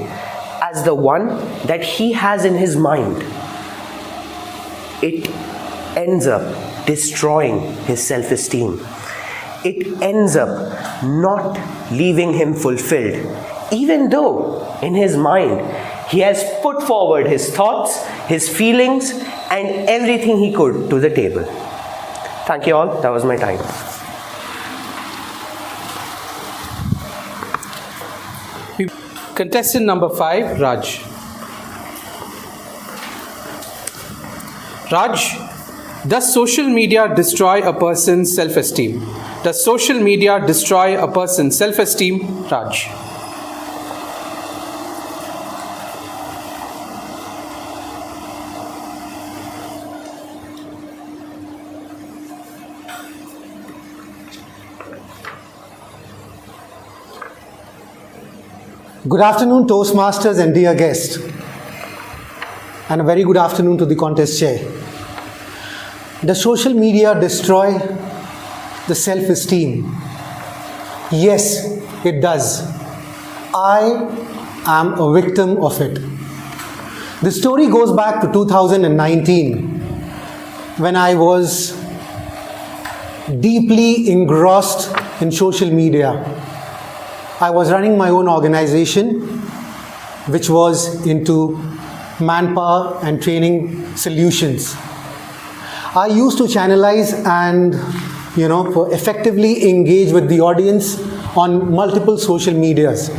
as the one that he has in his mind? It ends up destroying his self-esteem. It ends up not leaving him fulfilled, even though in his mind he has put forward his thoughts, his feelings, and everything he could to the table. Thank you all. That was my time. Contestant number 5, Raj. Raj, does social media destroy a person's self-esteem? Does social media destroy a person's self-esteem? Raj. Good afternoon, Toastmasters and dear guests. And a very good afternoon to the contest chair. Does social media destroy the self-esteem? Yes, it does. I am a victim of it. The story goes back to 2019 when I was deeply engrossed in social media. I was running my own organization which was into manpower and training solutions. I used to channelize and effectively engage with the audience on multiple social medias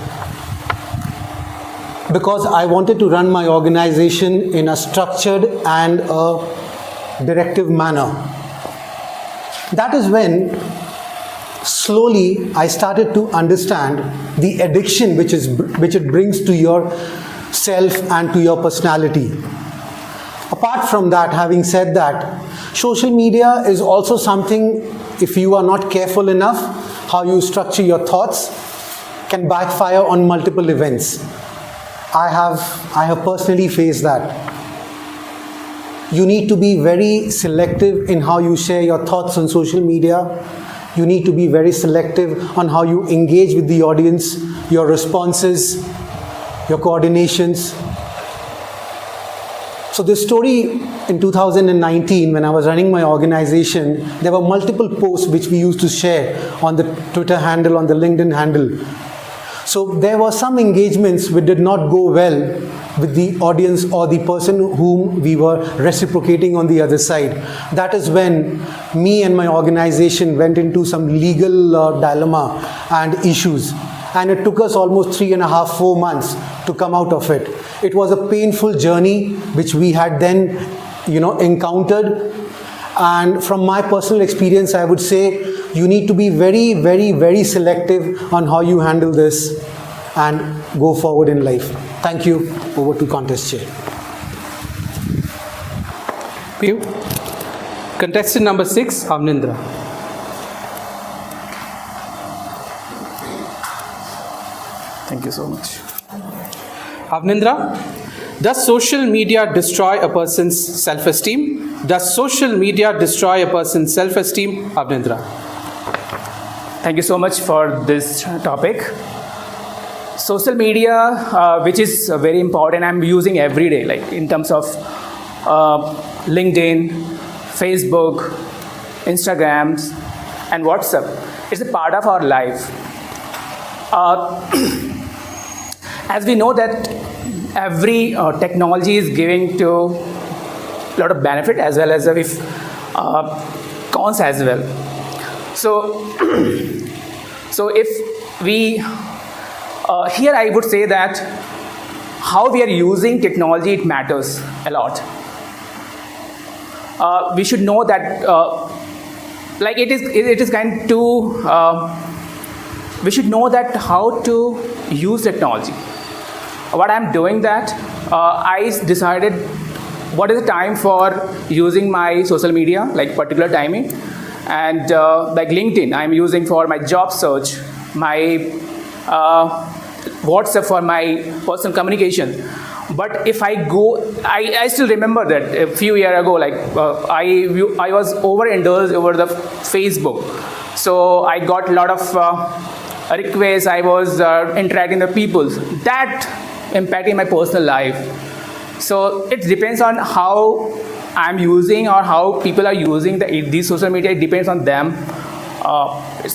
because I wanted to run my organization in a structured and a directive manner. That is when slowly I started to understand the addiction which it brings to yourself and to your personality. Apart from that, having said that, social media is also something, if you are not careful enough, how you structure your thoughts can backfire on multiple events. I have personally faced that. You need to be very selective in how you share your thoughts on social media. You need to be very selective on how you engage with the audience, your responses, your coordinations. So this story in 2019, when I was running my organization, there were multiple posts which we used to share on the Twitter handle, on the LinkedIn handle. So there were some engagements which did not go well with the audience or the person whom we were reciprocating on the other side. That is when me and my organization went into some legal dilemma and issues. And it took us almost 3.5, 4 months to come out of it. It was a painful journey which we had then, encountered. And from my personal experience, I would say you need to be very, very, very selective on how you handle this and go forward in life. Thank you. Over to contest chair. Thank you. Contestant number 6, Avnindra. Thank you so much. Avnindra, does social media destroy a person's self-esteem? Does social media destroy a person's self-esteem? Avnindra. Thank you so much for this topic. Social media, which is very important, I'm using every day, like in terms of LinkedIn, Facebook, Instagram, and WhatsApp. It's a part of our life. As we know that every technology is giving to a lot of benefit as well as with cons as well. So if we here I would say that how we are using technology, it matters a lot. We should know that like it is kind to we should know that how to use technology. What I'm doing that I decided what is the time for using my social media, like particular timing, and like LinkedIn I'm using for my job search, my WhatsApp for my personal communication. But if I go, I still remember that a few years ago, like I was overindulged over the Facebook. So I got a lot of requests, I was interacting with people. That impacting my personal life. So it depends on how I'm using or how people are using these social media. It depends on them.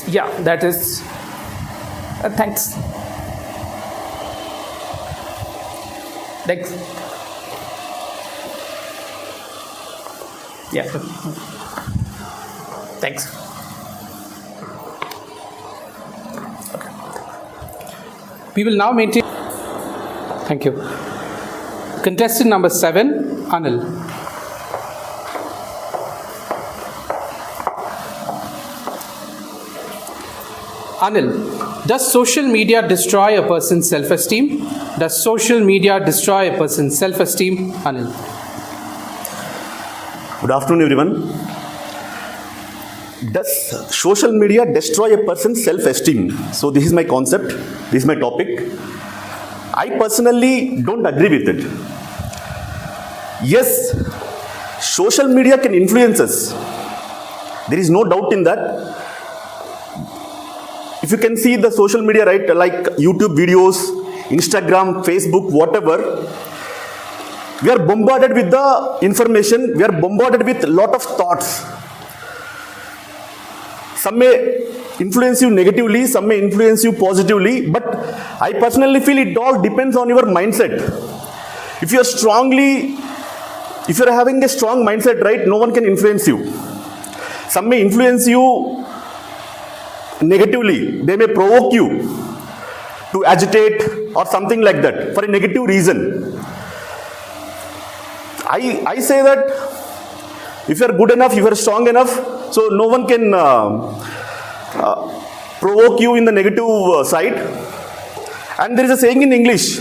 Yeah, that is. Thanks. Thanks. Yeah. Thanks. We will now maintain. Thank you. Contestant number 7, Anil. Anil, does social media destroy a person's self-esteem? Does social media destroy a person's self-esteem? Anil. Good afternoon, everyone. Does social media destroy a person's self-esteem? So this is my concept, this is my topic. I personally don't agree with it. Yes, social media can influence us. There is no doubt in that. If you can see the social media, right, like YouTube videos, Instagram, Facebook, whatever, we are bombarded with the information, we are bombarded with a lot of thoughts. Some may influence you negatively, some may influence you positively, but I personally feel it all depends on your mindset. If you are having a strong mindset, right, no one can influence you. Some may influence you negatively, they may provoke you to agitate or something like that for a negative reason. I say that if you are good enough, if you are strong enough, so no one can provoke you in the negative side. And there is a saying in English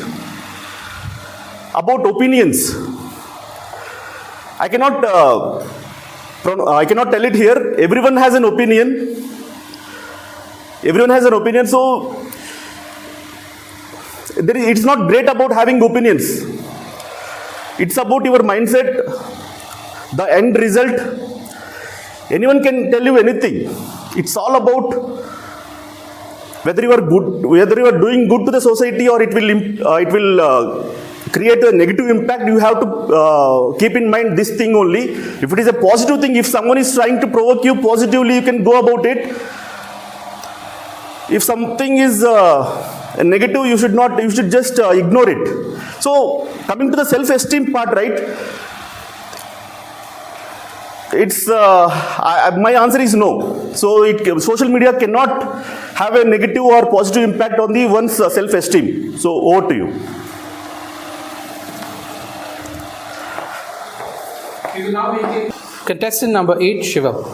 about opinions. I cannot tell it here. Everyone has an opinion. Everyone has an opinion. So it's not great about having opinions. It's about your mindset, the end result. Anyone can tell you anything. It's all about whether you are good, whether you are doing good to the society or it will create a negative impact. You have to keep in mind this thing only. If it is a positive thing, if someone is trying to provoke you positively, you can go about it. If something is negative, you should just ignore it. So coming to the self-esteem part, right? It's my answer is no. So social media cannot have a negative or positive impact on the one's self-esteem. So over to you. Contestant number 8, Shivam.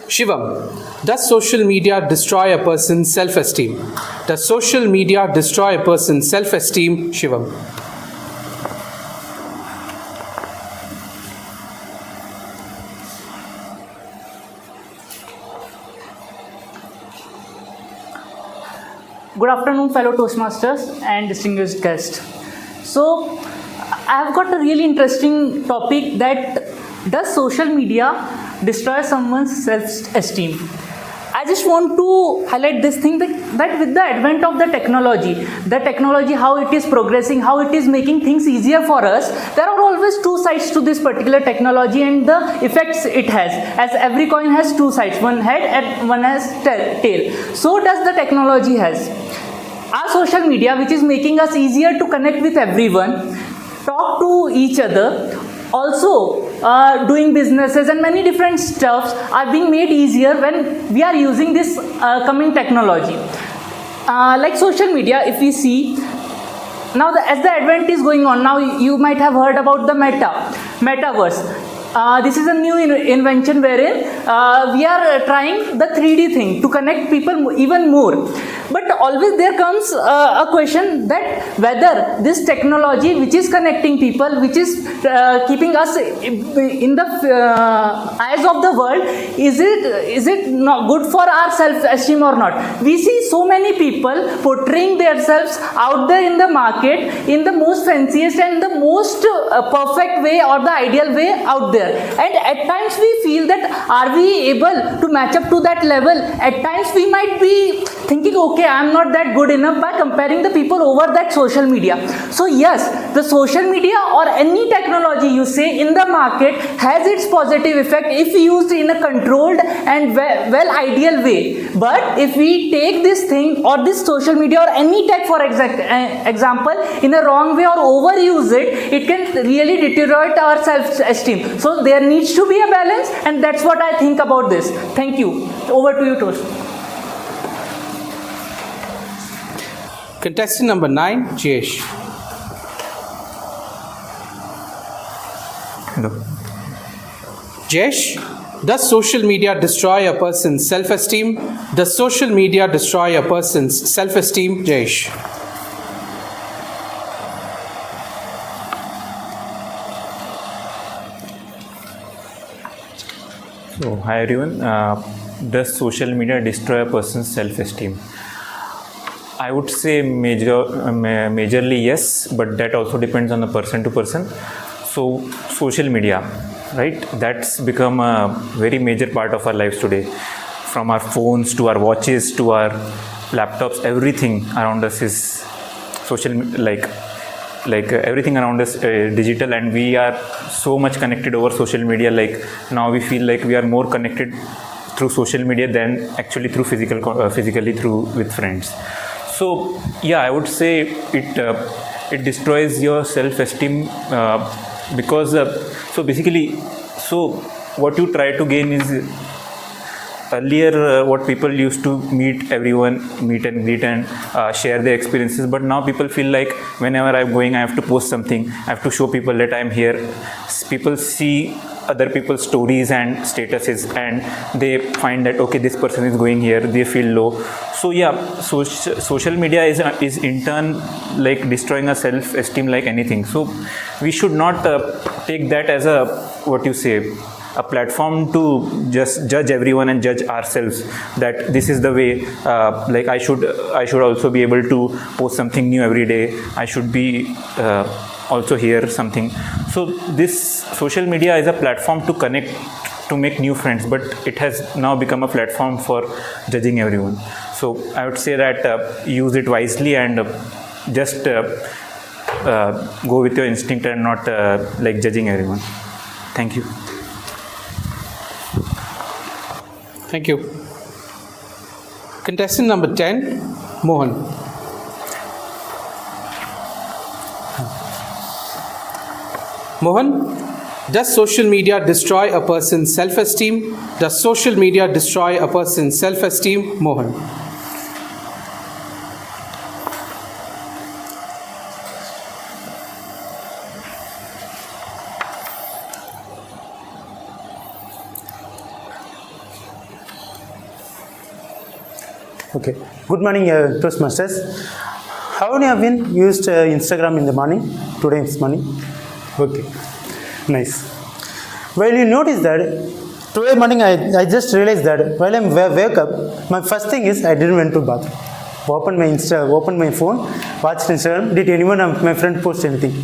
Shivam, does social media destroy a person's self-esteem? Does social media destroy a person's self-esteem, Shivam? Good afternoon, fellow Toastmasters and distinguished guests. So, I have got a really interesting topic that does social media destroy someone's self-esteem? I just want to highlight this thing that with the advent of the technology, how it is progressing, how it is making things easier for us, there are always two sides to this particular technology and the effects it has. As every coin has two sides, one head and one has tail. So does the technology has. Our social media, which is making us easier to connect with everyone, talk to each other, also doing businesses and many different stuffs are being made easier when we are using this coming technology. Like social media, if we see now as the advent is going on, now you might have heard about the metaverse. This is a new invention wherein we are trying the 3D thing to connect people even more. But always there comes a question that whether this technology which is connecting people, which is keeping us in the eyes of the world, is it not good for our self-esteem or not? We see so many people portraying themselves out there in the market in the most fanciest and the most perfect way or the ideal way out there. And at times we feel that are we able to match up to that level? At times we might be thinking, okay, I am not that good enough by comparing the people over that social media. So yes, the social media or any technology you say in the market has its positive effect if used in a controlled and well ideal way. But if we take this thing or this social media or any tech for example in a wrong way or overuse it, it can really deteriorate our self-esteem. So there needs to be a balance, and that's what I think about this. Thank you. Over to you, Toast. Contestant number 9, Jayesh. Hello. Jayesh, does social media destroy a person's self-esteem? Does social media destroy a person's self-esteem, Jayesh? So, hi everyone. Does social media destroy a person's self-esteem? I would say majorly yes, but that also depends on the person to person. So social media, right? That's become a very major part of our lives today. From our phones to our watches to our laptops, everything around us is social, like everything around us digital, and we are so much connected over social media. Like now we feel like we are more connected through social media than actually through physically through with friends. So yeah, I would say it destroys your self-esteem because so what you try to gain is earlier what people used to meet and greet and share their experiences, but now people feel like whenever I'm going I have to post something, I have to show people that I'm here. People see other people's stories and statuses and they find that okay, this person is going here, they feel low. So yeah, social media is in turn like destroying our self-esteem like anything. So we should not take that as a platform to just judge everyone and judge ourselves that this is the way, like I should also be able to post something new every day. I should be also hear something. So this social media is a platform to connect, to make new friends, but it has now become a platform for judging everyone. So I would say that use it wisely and just go with your instinct and not like judging everyone. Thank you. Thank you. Contestant number 10, Mohan. Mohan, does social media destroy a person's self-esteem? Does social media destroy a person's self-esteem? Mohan. Okay. Good morning, Toastmasters. How many have been used Instagram in the morning? Today this morning? Okay. Nice. Well, you notice that today morning I just realized that while I wake up, my first thing is I didn't went to bathroom. Open my phone, watched Instagram. Did anyone of my friend post anything?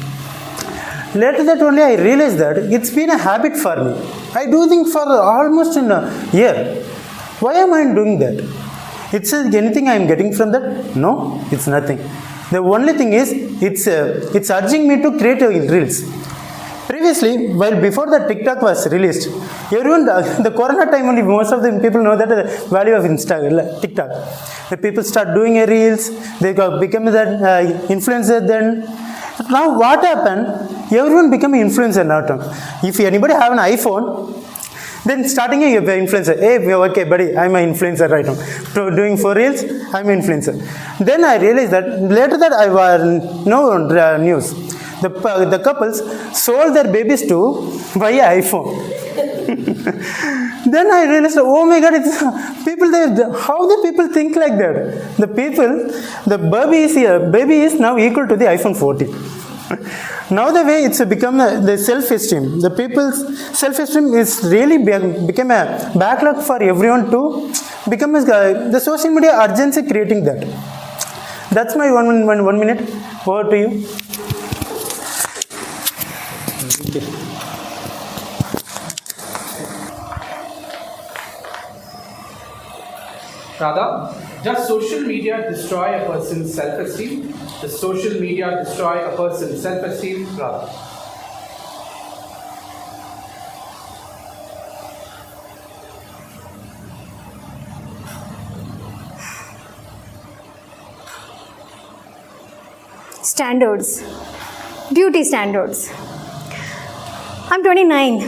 Later that only I realized that it's been a habit for me. I do think for almost a year. Why am I doing that? It's anything I am getting from that? No, it's nothing. The only thing is it's urging me to create reels. Previously, while before the TikTok was released, everyone, the corona time only, most of the people know that the value of TikTok. The people start doing reels, they become that influencer then. Now what happened? Everyone become an influencer now. If anybody have an iPhone, then starting a influencer. Hey, okay, buddy, I'm an influencer right now. Doing 4 reels, I'm an influencer. Then I realized that later that I was no news. The couples sold their babies to buy an iPhone. Then I realized, oh my God, it's people. How the people think like that? The baby is now equal to the iPhone 14. Now the way it's become the self-esteem, the people's self-esteem is really become a backlog for everyone to become the social media urgency creating that. That's my 1 minute. Over to you. Radha, does social media destroy a person's self-esteem? Does social media destroy a person's self-esteem? Radha. Standards, beauty standards. I'm 29,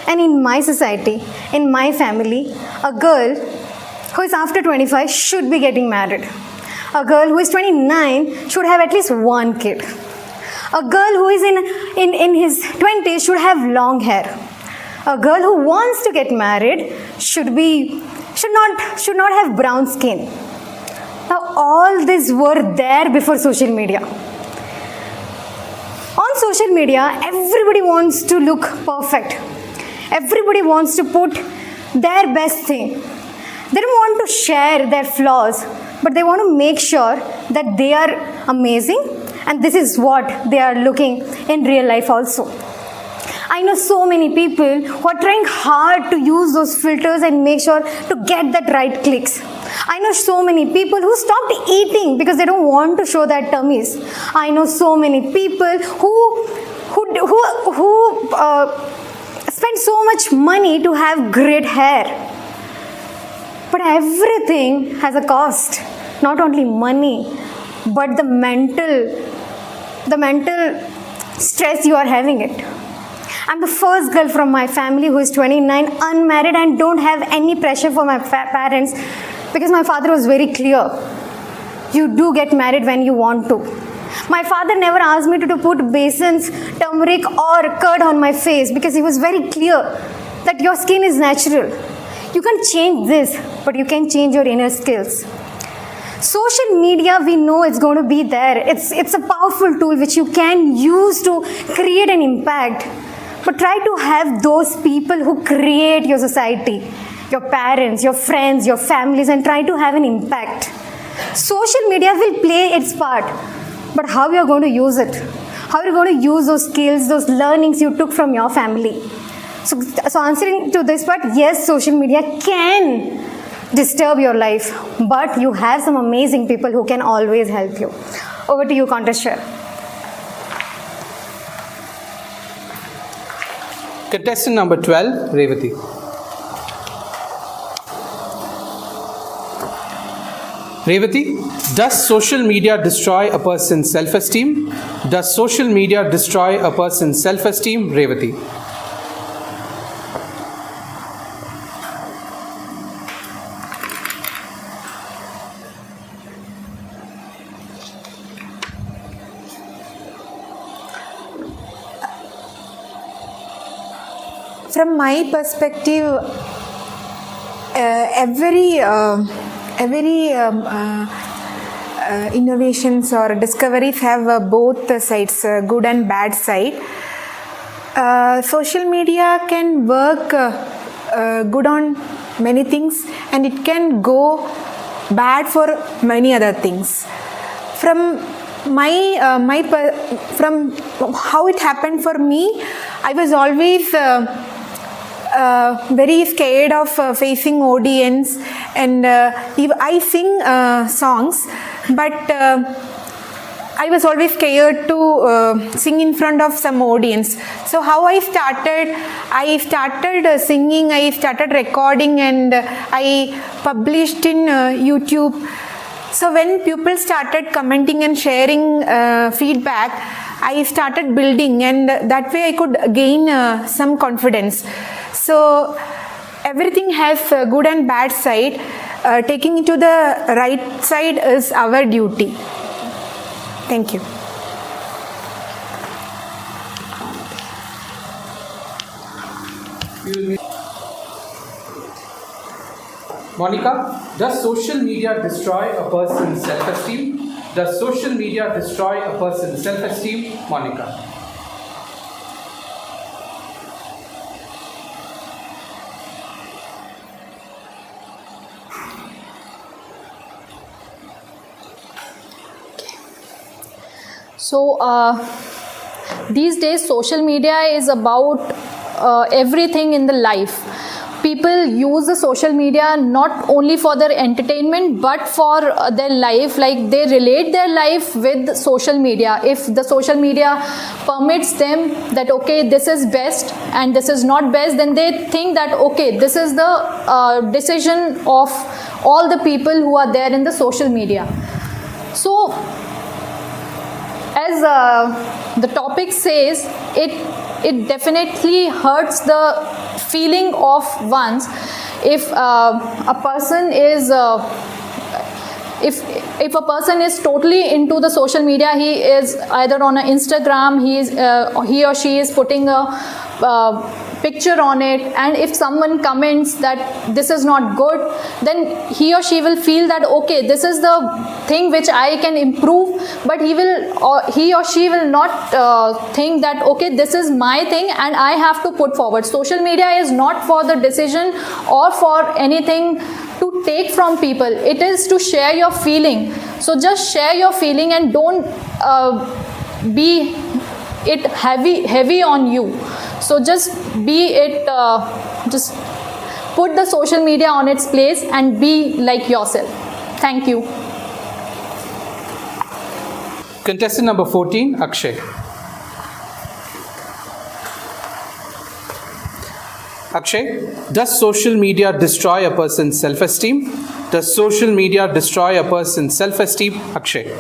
and in my society, in my family, a girl who is after 25 should be getting married. A girl who is 29 should have at least 1 kid. A girl who is in his 20s should have long hair. A girl who wants to get married should not have brown skin. Now all these were there before social media. On social media, everybody wants to look perfect. Everybody wants to put their best thing. They don't want to share their flaws, but they want to make sure that they are amazing and this is what they are looking in real life also. I know so many people who are trying hard to use those filters and make sure to get that right clicks. I know so many people who stopped eating because they don't want to show their tummies. I know so many people who spend so much money to have great hair. But everything has a cost, not only money, but the mental stress you are having it. I'm the first girl from my family who is 29, unmarried and don't have any pressure for my parents because my father was very clear. You do get married when you want to. My father never asked me to put basins, turmeric or curd on my face because he was very clear that your skin is natural. You can change this, but you can change your inner skills. Social media, we know it's going to be there. It's a powerful tool which you can use to create an impact. But try to have those people who create your society, your parents, your friends, your families, and try to have an impact. Social media will play its part, but how you are going to use it? How are you going to use those skills, those learnings you took from your family? So answering to this part, yes, social media can disturb your life, but you have some amazing people who can always help you. Over to you, contest chair. Contestant number 12, Revati. Revati, does social media destroy a person's self-esteem? Does social media destroy a person's self-esteem? Revati. From my perspective, every innovations or discoveries have both sides, good and bad side. Social media can work good on many things, and it can go bad for many other things. From from how it happened for me, I was always very scared of facing audience, and I sing songs, but I was always scared to sing in front of some audience. So how I started singing, I started recording, and I published in YouTube. So when people started commenting and sharing feedback, I started building, and that way I could gain some confidence. So everything has a good and bad side. Taking it to the right side is our duty. Thank you. Monica, does social media destroy a person's self-esteem? Does social media destroy a person's self-esteem? Monica. So these days social media is about everything in the life. People use the social media not only for their entertainment but for their life. Like they relate their life with social media. If the social media permits them that okay, this is best and this is not best, then they think that okay, this is the decision of all the people who are there in the social media. So as the topic says, it definitely hurts the feeling of one's if a person is if a person is totally into the social media. He is either on Instagram, he or she is putting a picture on it, and if someone comments that this is not good, then he or she will feel that okay, this is the thing which I can improve, but he or she will not think that okay, this is my thing and I have to put forward. Social media is not for the decision or for anything to take from people. It is to share your feeling. So just share your feeling and don't be it heavy on you. So just just put the social media on its place and be like yourself. Thank you. Contestant number 14, Akshay. Akshay, does social media destroy a person's self-esteem? Does social media destroy a person's self-esteem? Akshay.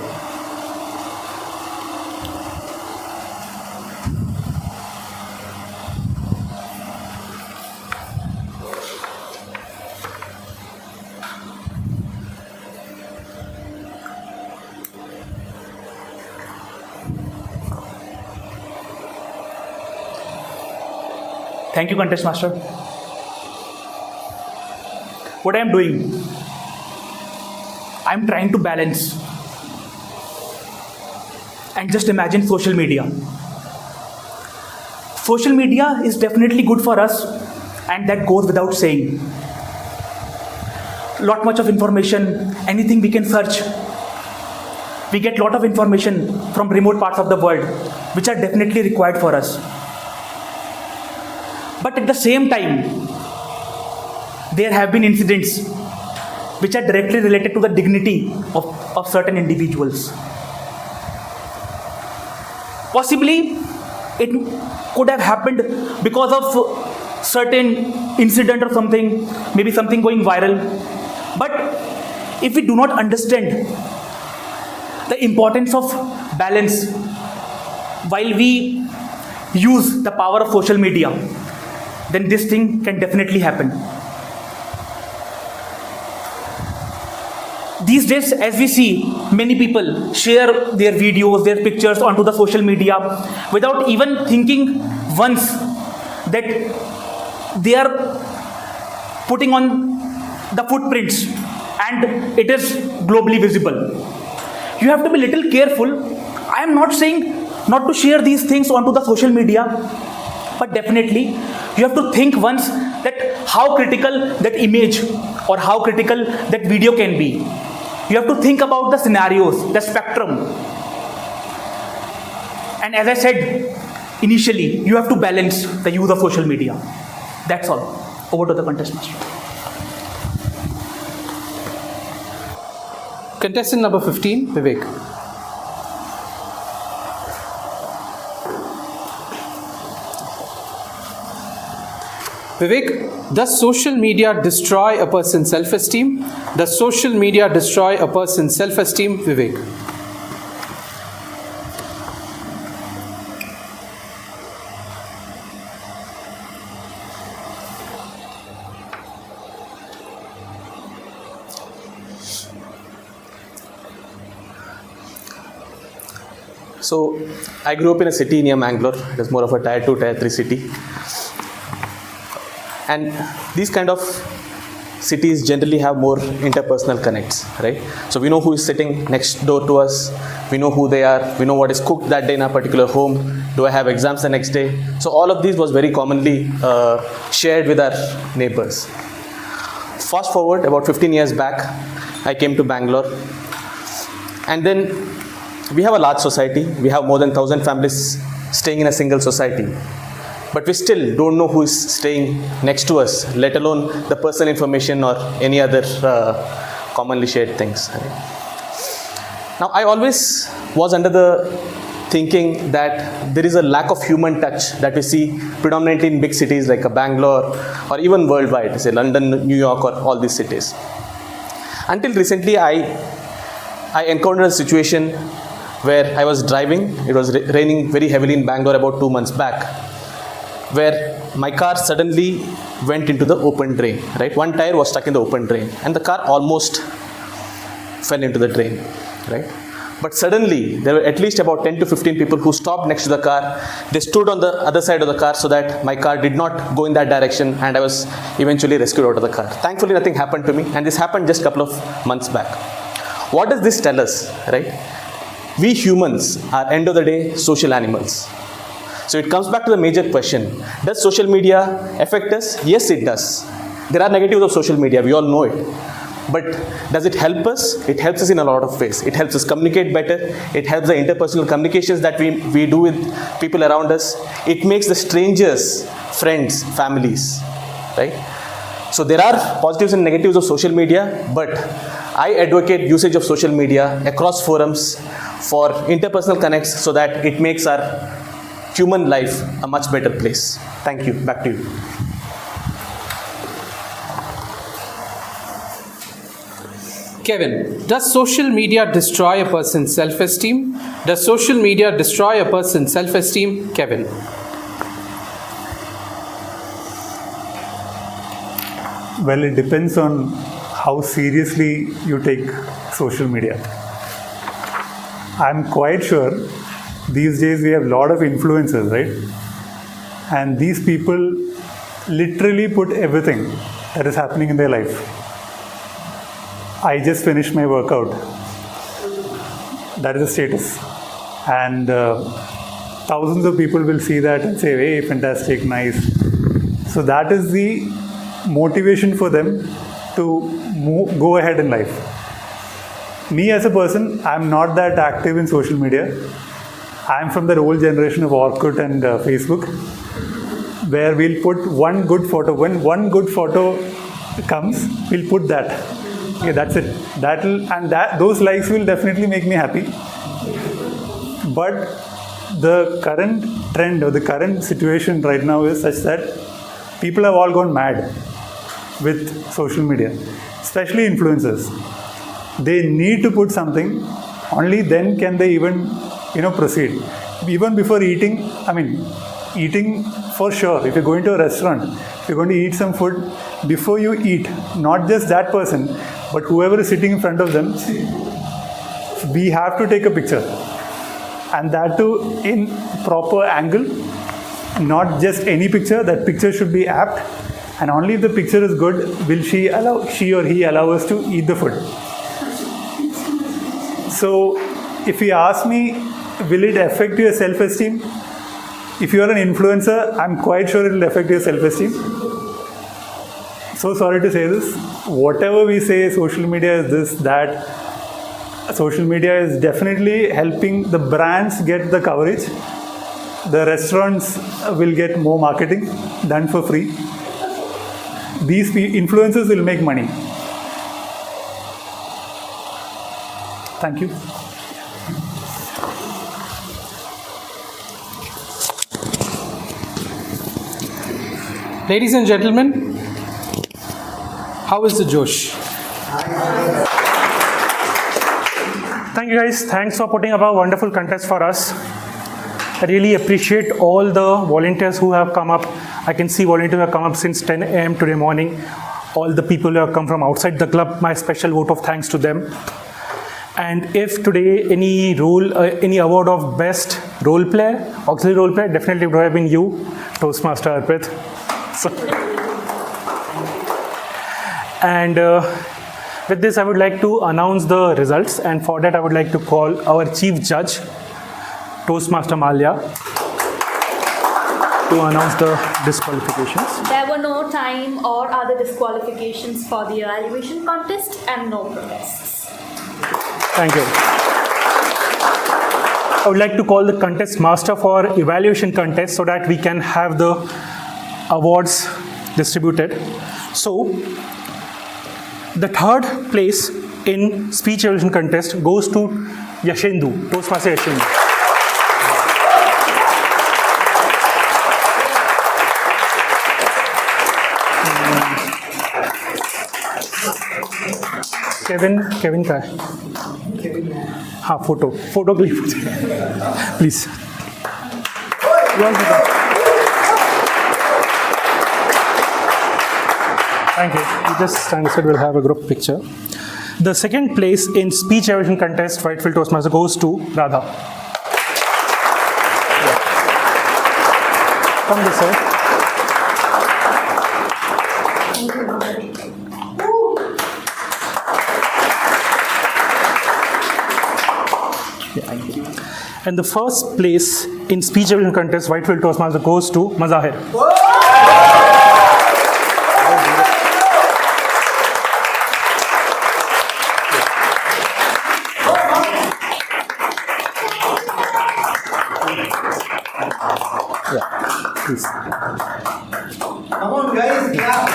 Thank you, Contest Master. What I am doing, I am trying to balance. And just imagine social media. Social media is definitely good for us, and that goes without saying. Lot much of information, anything we can search. We get lot of information from remote parts of the world, which are definitely required for us. But at the same time, there have been incidents which are directly related to the dignity of certain individuals. Possibly, it could have happened because of certain incident or something, maybe something going viral. But if we do not understand the importance of balance while we use the power of social media, then this thing can definitely happen. These days, as we see, many people share their videos, their pictures onto the social media without even thinking once that they are putting on the footprints and it is globally visible. You have to be little careful. I am not saying not to share these things onto the social media, but definitely you have to think once that how critical that image or how critical that video can be. You have to think about the scenarios, the spectrum. And as I said initially, you have to balance the use of social media. That's all. Over to the contest master. Contestant number 15, Vivek. Vivek, does social media destroy a person's self-esteem? Does social media destroy a person's self-esteem, Vivek? So, I grew up in a city near Mangalore. It is more of a tier 2, tier 3 city. And these kind of cities generally have more interpersonal connects, right? So we know who is sitting next door to us, we know who they are, we know what is cooked that day in a particular home, do I have exams the next day? So all of these was very commonly shared with our neighbors. Fast forward about 15 years back, I came to Bangalore, and then we have a large society, we have more than 1,000 families staying in a single society. But we still don't know who is staying next to us, let alone the personal information or any other commonly shared things. Now, I always was under the thinking that there is a lack of human touch that we see predominantly in big cities like Bangalore or even worldwide, say London, New York, or all these cities. Until recently, I encountered a situation where I was driving. It was raining very heavily in Bangalore about 2 months back, where my car suddenly went into the open drain, right? One tire was stuck in the open drain and the car almost fell into the drain, right? But suddenly there were at least about 10 to 15 people who stopped next to the car. They stood on the other side of the car so that my car did not go in that direction, and I was eventually rescued out of the car. Thankfully, nothing happened to me, and this happened just a couple of months back. What does this tell us, right? We humans are, end of the day, social animals. So it comes back to the major question. Does social media affect us? Yes, it does. There are negatives of social media. We all know it. But does it help us? It helps us in a lot of ways. It helps us communicate better. It helps the interpersonal communications that we do with people around us. It makes the strangers, friends, families, right? So there are positives and negatives of social media, but I advocate usage of social media across forums for interpersonal connects so that it makes our human life a much better place. Thank you. Back to you. Kevin, does social media destroy a person's self-esteem? Does social media destroy a person's self-esteem? Kevin. Well, it depends on how seriously you take social media. I'm quite sure these days we have a lot of influencers, right? And these people literally put everything that is happening in their life. I just finished my workout. That is the status. And thousands of people will see that and say, hey, fantastic, nice. So that is the motivation for them to go ahead in life. Me as a person, I'm not that active in social media. I'm from the old generation of Orkut and Facebook, where we'll put one good photo. When one good photo comes, we'll put that. Okay, that's it. Those likes will definitely make me happy. But the current trend or the current situation right now is such that people have all gone mad with social media, especially influencers. they need to put something. Only then can they even, proceed. Even before eating, eating for sure. If you're going to a restaurant, if you're going to eat some food, before you eat, not just that person, but whoever is sitting in front of them, we have to take a picture. And that too in proper angle, not just any picture. That picture should be apt, and only if the picture is good will she or he allow us to eat the food. So if you ask me, will it affect your self-esteem? If you are an influencer, I'm quite sure it will affect your self-esteem. So sorry to say this. Whatever we say, social media is this, that. Social media is definitely helping the brands get the coverage. The restaurants will get more marketing done for free. These influencers will make money. Thank you. Ladies and gentlemen, how is the Josh? Thank you guys. Thanks for putting up a wonderful contest for us. I really appreciate all the volunteers who have come up. I can see volunteers have come up since 10 a.m. today morning. All the people who have come from outside the club, my special vote of thanks to them. And if today any award of best role player, auxiliary role player, definitely would have been you, Toastmaster Arpit. And with this, I would like to announce the results, and for that I would like to call our Chief Judge, Toastmaster Malia, to announce the disqualifications. There were no time or other disqualifications for the evaluation contest and no protests. Thank you. I would like to call the contest master for evaluation contest so that we can have the awards distributed. So, the third place in speech evaluation contest goes to Yashendu, Toastmaster Yashendu. Kevin का है? हाँ, photo click please. Thank you. You just stand aside, we'll have a group picture. The second place in speech evaluation contest, Whitefield Toastmaster, goes to Radha. Come this side. And the first place in speech evaluation contest, Whitefield Toastmaster, goes to Mazahir. Please. Come on, guys. Yeah.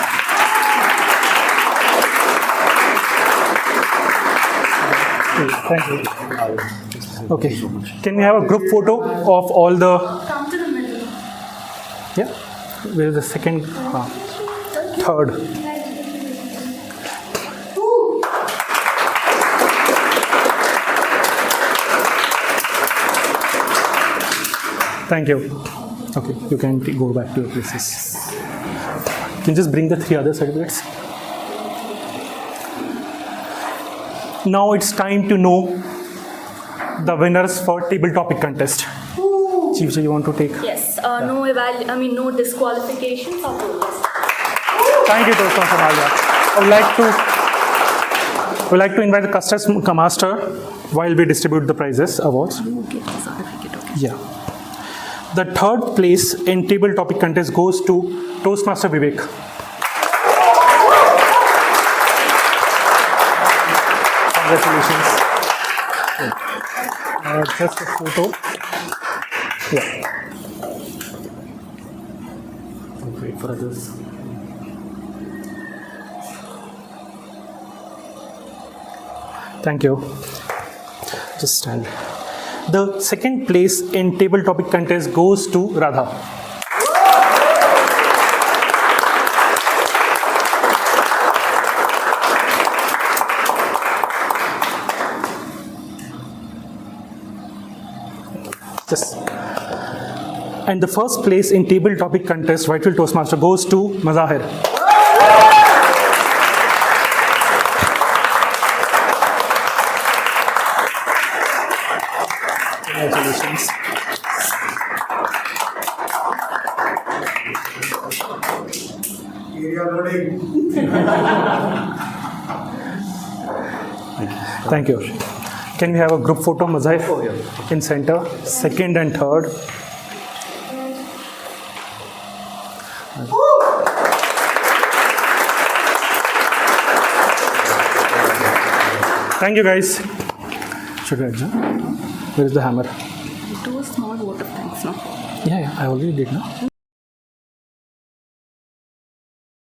Thank you. Okay. Can we have a group photo of all the? Come to the middle. Yeah. Where is the second? Third. Thank you. Okay, you can go back to your places. Can you just bring the 3 other certificates? Now it's time to know the winners for table topic contest. Chief, you want to take? Yes, no disqualifications or protests. Thank you, Toastmaster Malia. I would like to invite the contest master while we distribute the prizes, awards. Yeah. The third place in table topic contest goes to Toastmaster Vivek. Congratulations. Just a photo. Yeah. Wait for others. Thank you. Just stand. The second place in table topic contest goes to Radha. And the first place in table topic contest, Whitefield Toastmaster, goes to Mazahir. Congratulations. Thank you. Can we have a group photo, Mazahir? Oh, yeah. In center, second and third. Thank you, guys. Should I adjourn? Where is the hammer? Do a small vote of thanks, no? Yeah, I already did, no?